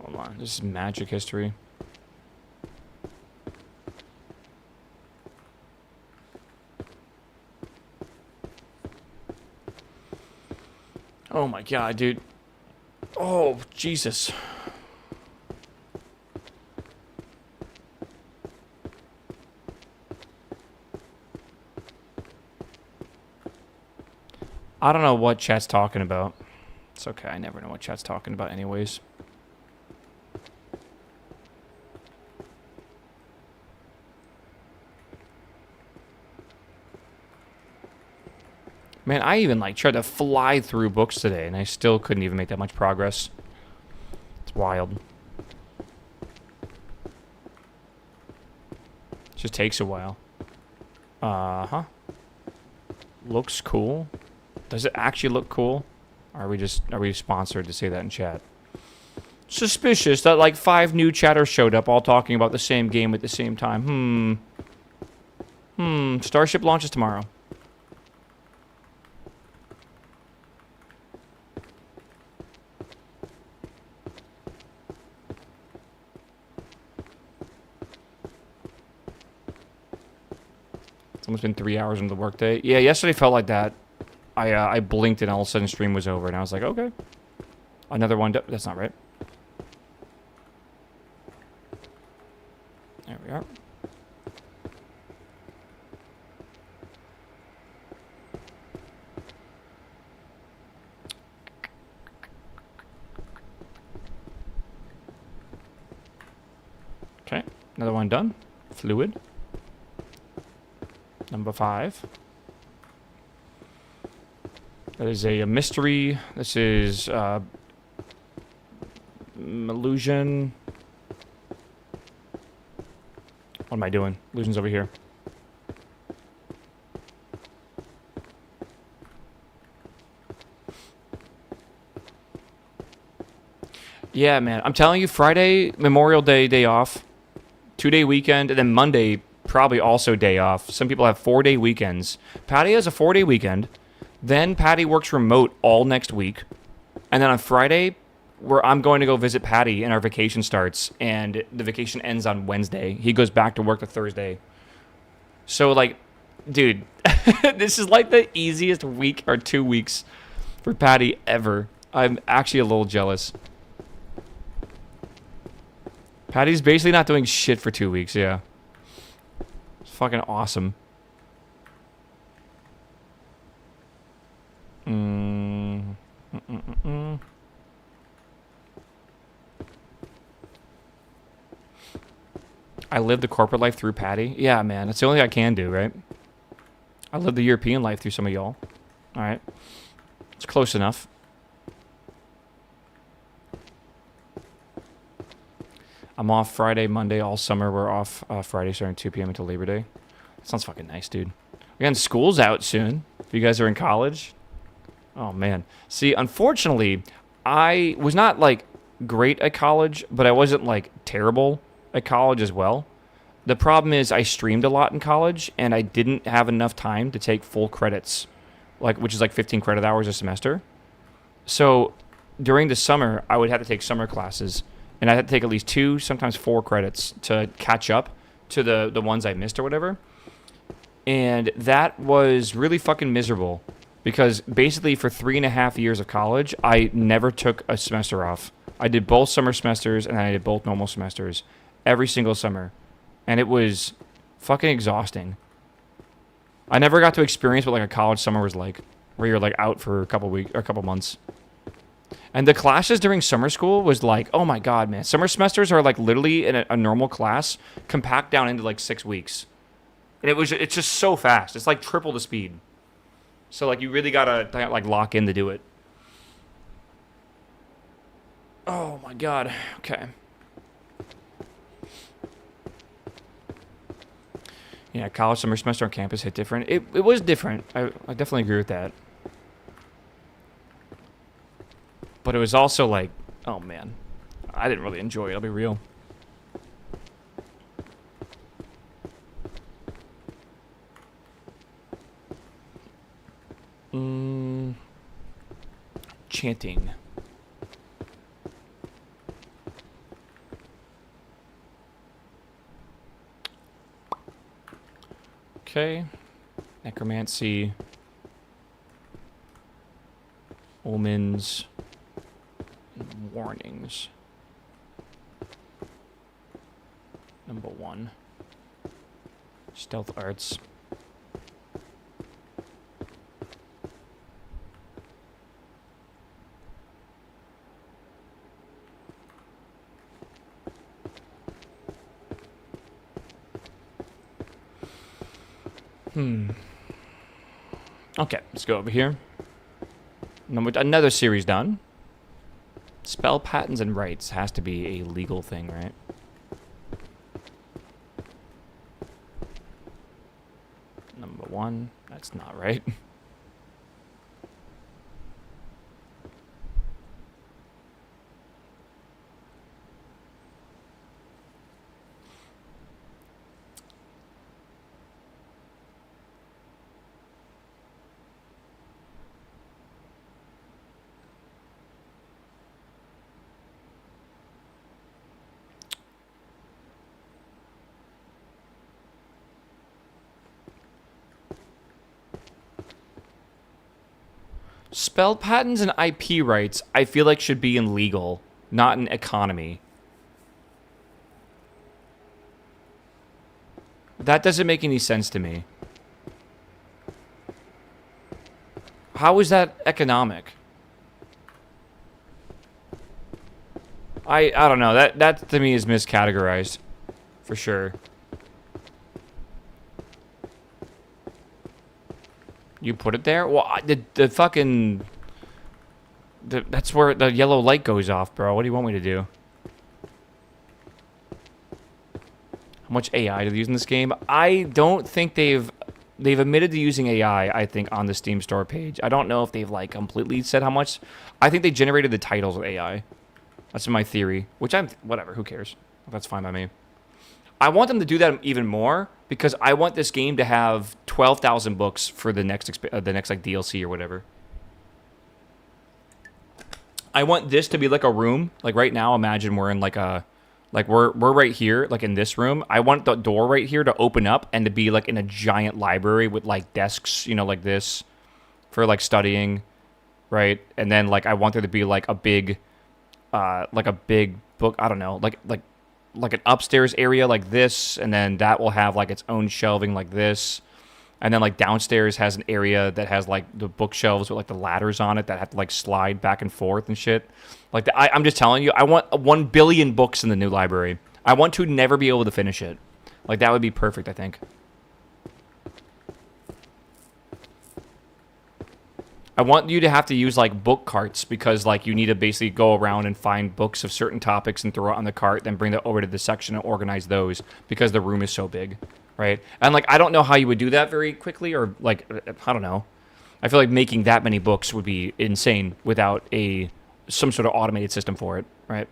Hold on, this is magic history. Oh my god, dude. Oh, Jesus. I don't know what chat's talking about. It's okay, I never know what chat's talking about anyways. Man, I even like tried to fly through books today and I still couldn't even make that much progress. It's wild. It just takes a while. Uh-huh. Looks cool. Does it actually look cool? Or are we sponsored to say that in chat? Suspicious that like 5 new chatters showed up all talking about the same game at the same time. Starship launches tomorrow. It's almost been 3 hours into the workday. Yeah, yesterday felt like that. I blinked and all of a sudden stream was over, and I was like, okay. Another one. That's not right. There we are. Okay, another one done. Fluid. Number 5. That is a mystery. This is illusion. What am I doing? Illusion's over here. Yeah, man. I'm telling you, Friday, Memorial Day, day off. 2-day weekend, and then Monday, probably also day off. Some people have 4-day weekends. Patty has a 4-day weekend. Then Patty works remote all next week. And then on Friday, I'm going to go visit Patty, and our vacation starts. And the vacation ends on Wednesday. He goes back to work the Thursday. So, like, dude, this is like the easiest week or 2 weeks for Patty ever. I'm actually a little jealous. Patty's basically not doing shit for 2 weeks, yeah. It's fucking awesome. I lived the corporate life through Patty. Yeah, man. That's the only thing I can do, right? I lived the European life through some of y'all. All right. It's close enough. I'm off Friday, Monday, all summer. We're off Friday starting 2 p.m. until Labor Day. That sounds fucking nice, dude. Again, school's out soon. If you guys are in college. Oh, man. See, unfortunately, I was not, like, great at college, but I wasn't, like, terrible at college as well. The problem is I streamed a lot in college, and I didn't have enough time to take full credits, which is like 15 credit hours a semester. So during the summer, I would have to take summer classes, and I had to take at least 2, sometimes 4 credits to catch up to the ones I missed or whatever. And that was really fucking miserable because basically for 3.5 years of college, I never took a semester off. I did both summer semesters and I did both normal semesters every single summer. And it was fucking exhausting. I never got to experience what like a college summer was like, where you're like out for a couple weeks or a couple months. And the classes during summer school was like, oh my god, man. Summer semesters are like literally in a normal class compact down into like 6 weeks. And it's just so fast. It's like triple the speed. So like you really gotta like lock in to do it. Oh my god. Okay. Yeah, college summer semester on campus hit different. It was different. I definitely agree with that. But it was also like, oh man, I didn't really enjoy it. I'll be real. Chanting. Okay. Necromancy. Omens. And warnings. Number 1. Stealth arts. Okay, let's go over here. Another series done. Spell patents and rights has to be a legal thing, right? Number 1. That's not right. Spell patents and IP rights, I feel like should be in legal, not in economy. That doesn't make any sense to me. How is that economic? I don't know. That to me is miscategorized. For sure. You put it there? Well, the fucking... that's where the yellow light goes off, bro. What do you want me to do? How much AI do they use in this game? I don't think they've admitted to using AI, I think, on the Steam store page. I don't know if they've, like, completely said how much. I think they generated the titles with AI. That's my theory. Which whatever, who cares? That's fine by me. I want them to do that even more because I want this game to have 12,000 books for the next like DLC or whatever. I want this to be like a room. Like right now, imagine we're in like a... Like, we're right here, like, in this room. I want the door right here to open up and to be, like, in a giant library with, like, desks, you know, like this for, like, studying, right? And then, like, I want there to be, like, a big book, I don't know, like an upstairs area like this, and then that will have, like, its own shelving like this. And then, like, downstairs has an area that has, like, the bookshelves with, like, the ladders on it that have to, like, slide back and forth and shit. Like, I'm just telling you, I want 1 billion books in the new library. I want to never be able to finish it. Like, that would be perfect, I think. I want you to have to use, like, book carts because, like, you need to basically go around and find books of certain topics and throw it on the cart, then bring that over to the section and organize those because the room is so big. Right? And, like, I don't know how you would do that very quickly or, like, I don't know. I feel like making that many books would be insane without some sort of automated system for it, right?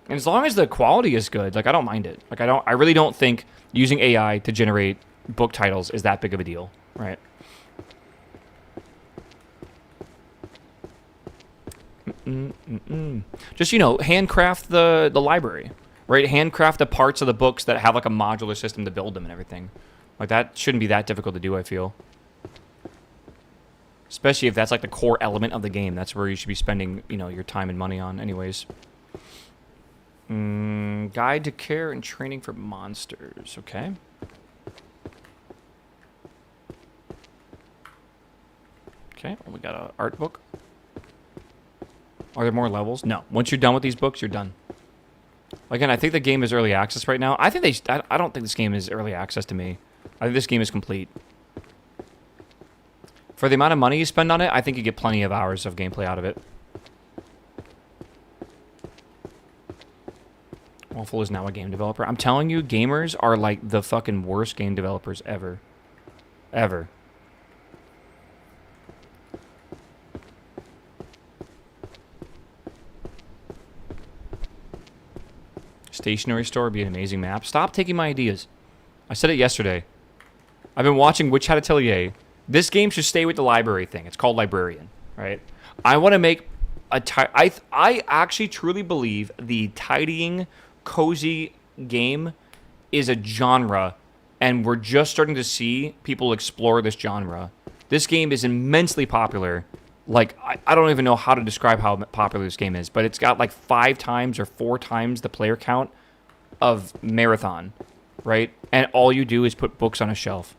And as long as the quality is good, like, I don't mind it. Like, I really don't think using AI to generate book titles is that big of a deal, right? Just, you know, handcraft the library. Right, handcraft the parts of the books that have like a modular system to build them and everything. Like that shouldn't be that difficult to do, I feel. Especially if that's like the core element of the game. That's where you should be spending, you know, your time and money on anyways. Guide to care and training for monsters, okay. Okay, well, we got an art book. Are there more levels? No. Once you're done with these books, you're done. Again, I think the game is early access right now. I don't think this game is early access to me. I think this game is complete. For the amount of money you spend on it, I think you get plenty of hours of gameplay out of it. Waffle is now a game developer. I'm telling you, gamers are like the fucking worst game developers ever. Ever. Stationery store would be an amazing map. Stop taking my ideas. I said it yesterday. I've been watching Witch Hat Atelier. This game should stay with the library thing. It's called Librarian, right? I want to make a... I actually truly believe the tidying, cozy game is a genre, and we're just starting to see people explore this genre. This game is immensely popular. Like, I don't even know how to describe how popular this game is, but it's got like 5 times or 4 times the player count of Marathon, right? And all you do is put books on a shelf.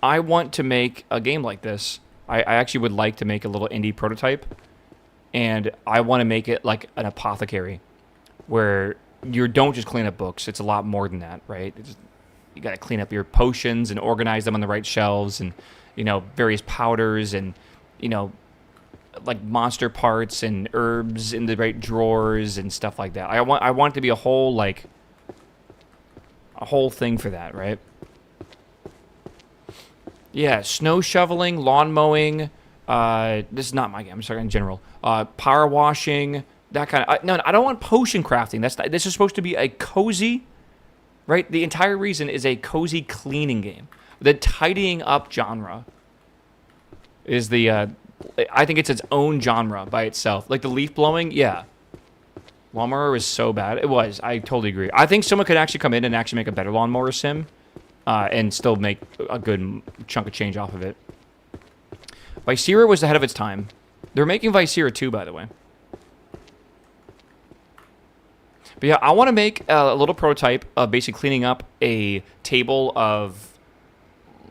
I want to make a game like this. I actually would like to make a little indie prototype, and I want to make it like an apothecary, where you don't just clean up books. It's a lot more than that, right? You got to clean up your potions and organize them on the right shelves, and, you know, various powders and, you know, like monster parts and herbs in the right drawers and stuff like that. I want it to be a whole thing for that, right? Yeah, snow shoveling, lawn mowing. This is not my game. I'm sorry, in general. Power washing, that kind of. No, I don't want potion crafting. This is supposed to be a cozy, right? The entire reason is a cozy cleaning game. The tidying up genre is the. I think it's its own genre by itself. Like the leaf blowing, yeah. Lawnmower was so bad. It was. I totally agree. I think someone could actually come in and actually make a better lawnmower sim, and still make a good chunk of change off of it. Visera was ahead of its time. They're making Visera 2, by the way. But yeah, I want to make a little prototype of basically cleaning up a table of,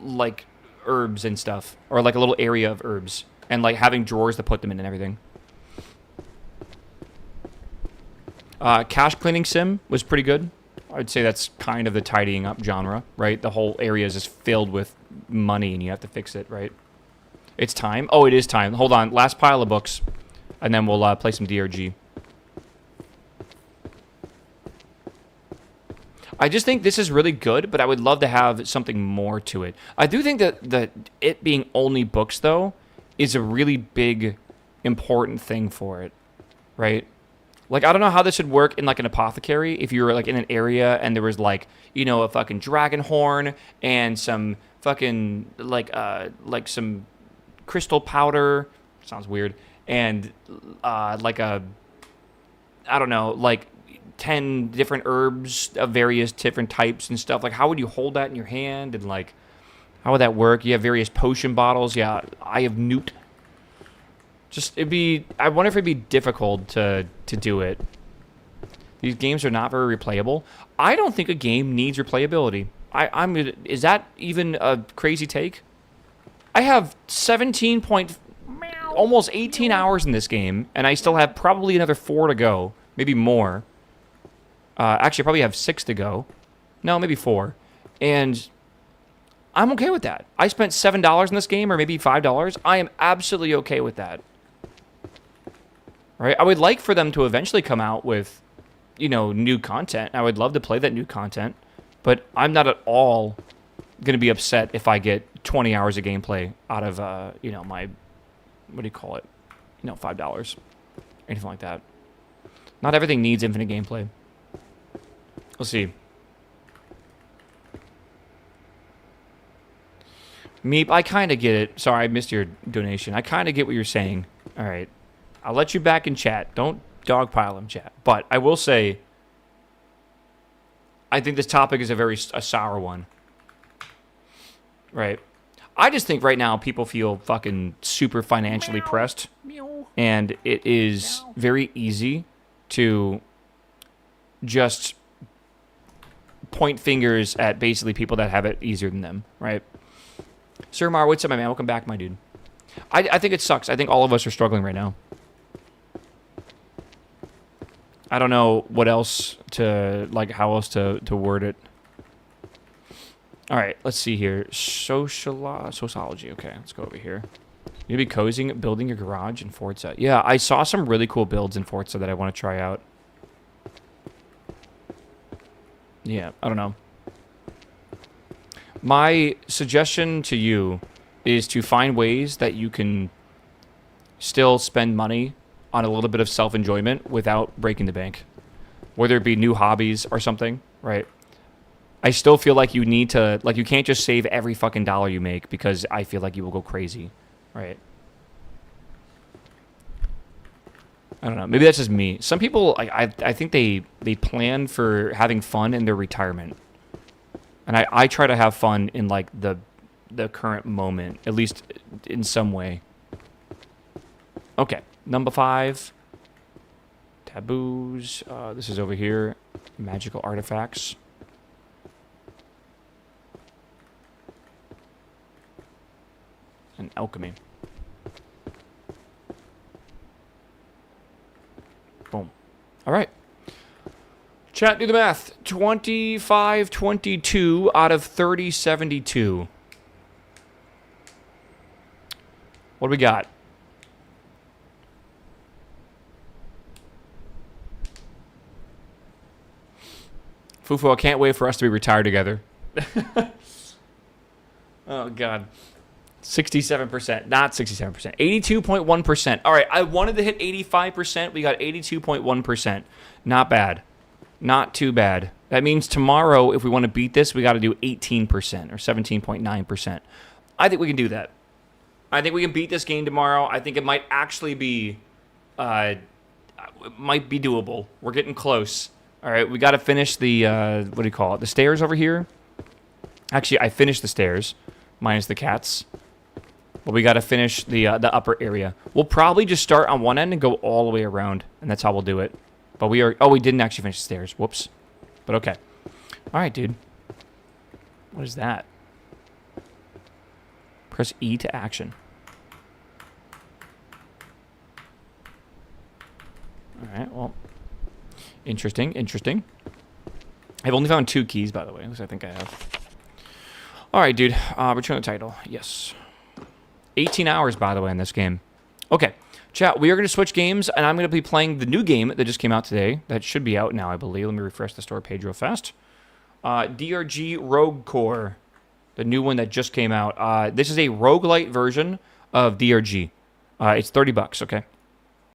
like, herbs and stuff. Or, like, a little area of herbs. And, like, having drawers to put them in and everything. Cache cleaning sim was pretty good. I'd say that's kind of the tidying up genre, right? The whole area is just filled with money and you have to fix it, right? It's time. Oh, it is time. Hold on. Last pile of books. And then we'll play some DRG. I just think this is really good, but I would love to have something more to it. I do think that it being only books, though, is a really big, important thing for it, right? Like, I don't know how this would work in, like, an apothecary if you were, like, in an area and there was, like, you know, a fucking dragon horn and some fucking, like some crystal powder. Sounds weird. And, like a, I don't know, like 10 different herbs of various different types and stuff. Like, how would you hold that in your hand? And, like, how would that work? You have various potion bottles. Yeah, Eye of Newt. Just, it'd be, I wonder if it'd be difficult to do it. These games are not very replayable. I don't think a game needs replayability. Is that even a crazy take? I have 17 point, almost 18 hours in this game, and I still have probably another 4 to go. Maybe more. Actually, I probably have 6 to go. No, maybe 4. And I'm okay with that. I spent $7 in this game, or maybe $5. I am absolutely okay with that. Right? I would like for them to eventually come out with, you know, new content. I would love to play that new content. But I'm not at all going to be upset if I get 20 hours of gameplay out of, you know, my, what do you call it? You know, $5. Anything like that. Not everything needs infinite gameplay. We'll see. Meep, I kind of get it. Sorry, I missed your donation. I kind of get what you're saying. All right. I'll let you back in chat. Don't dogpile him, chat. But I will say, I think this topic is a sour one. Right. I just think right now people feel fucking super financially pressed. And it is very easy to just point fingers at basically people that have it easier than them, right? Sir Mar, what's up, my man? Welcome back, my dude. I think it sucks. I think all of us are struggling right now. I don't know what else to, like, how else to word it. All right, let's see here. Sociology. Okay, let's go over here. You'll be cozying, building your garage in Forza. Yeah, I saw some really cool builds in Forza that I want to try out. Yeah, I don't know. My suggestion to you is to find ways that you can still spend money on a little bit of self-enjoyment without breaking the bank. Whether it be new hobbies or something, right? I still feel like you need to, like, you can't just save every fucking dollar you make because I feel like you will go crazy, right? I don't know. Maybe that's just me. Some people, I think they plan for having fun in their retirement. And I try to have fun in, like, the current moment, at least in some way. Okay, number 5. Taboos. This is over here. Magical artifacts. And alchemy. Boom. All right. Chat, do the math. 25-22 out of 30-72. What do we got? Fufu, I can't wait for us to be retired together. Oh, God. 67%. Not 67%. 82.1%. All right, I wanted to hit 85%. We got 82.1%. Not bad. Not too bad. That means tomorrow, if we want to beat this, we got to do 18% or 17.9%. I think we can do that. I think we can beat this game tomorrow. I think it might actually be, it might be doable. We're getting close. All right, we got to finish the, what do you call it? The stairs over here. Actually, I finished the stairs, minus the cats. But we got to finish the upper area. We'll probably just start on one end and go all the way around, and that's how we'll do it. But we are... Oh, we didn't actually finish the stairs. Whoops. But okay. All right, dude. What is that? Press E to action. All right, well. Interesting, interesting. I've only found 2 keys, by the way. At least I think I have. All right, dude. Return the title. Yes. 18 hours, by the way, in this game. Okay. Chat, we are going to switch games, and I'm going to be playing the new game that just came out today. That should be out now, I believe. Let me refresh the store page real fast. DRG Rogue Core. The new one that just came out. This is a roguelite version of DRG. It's $30, okay?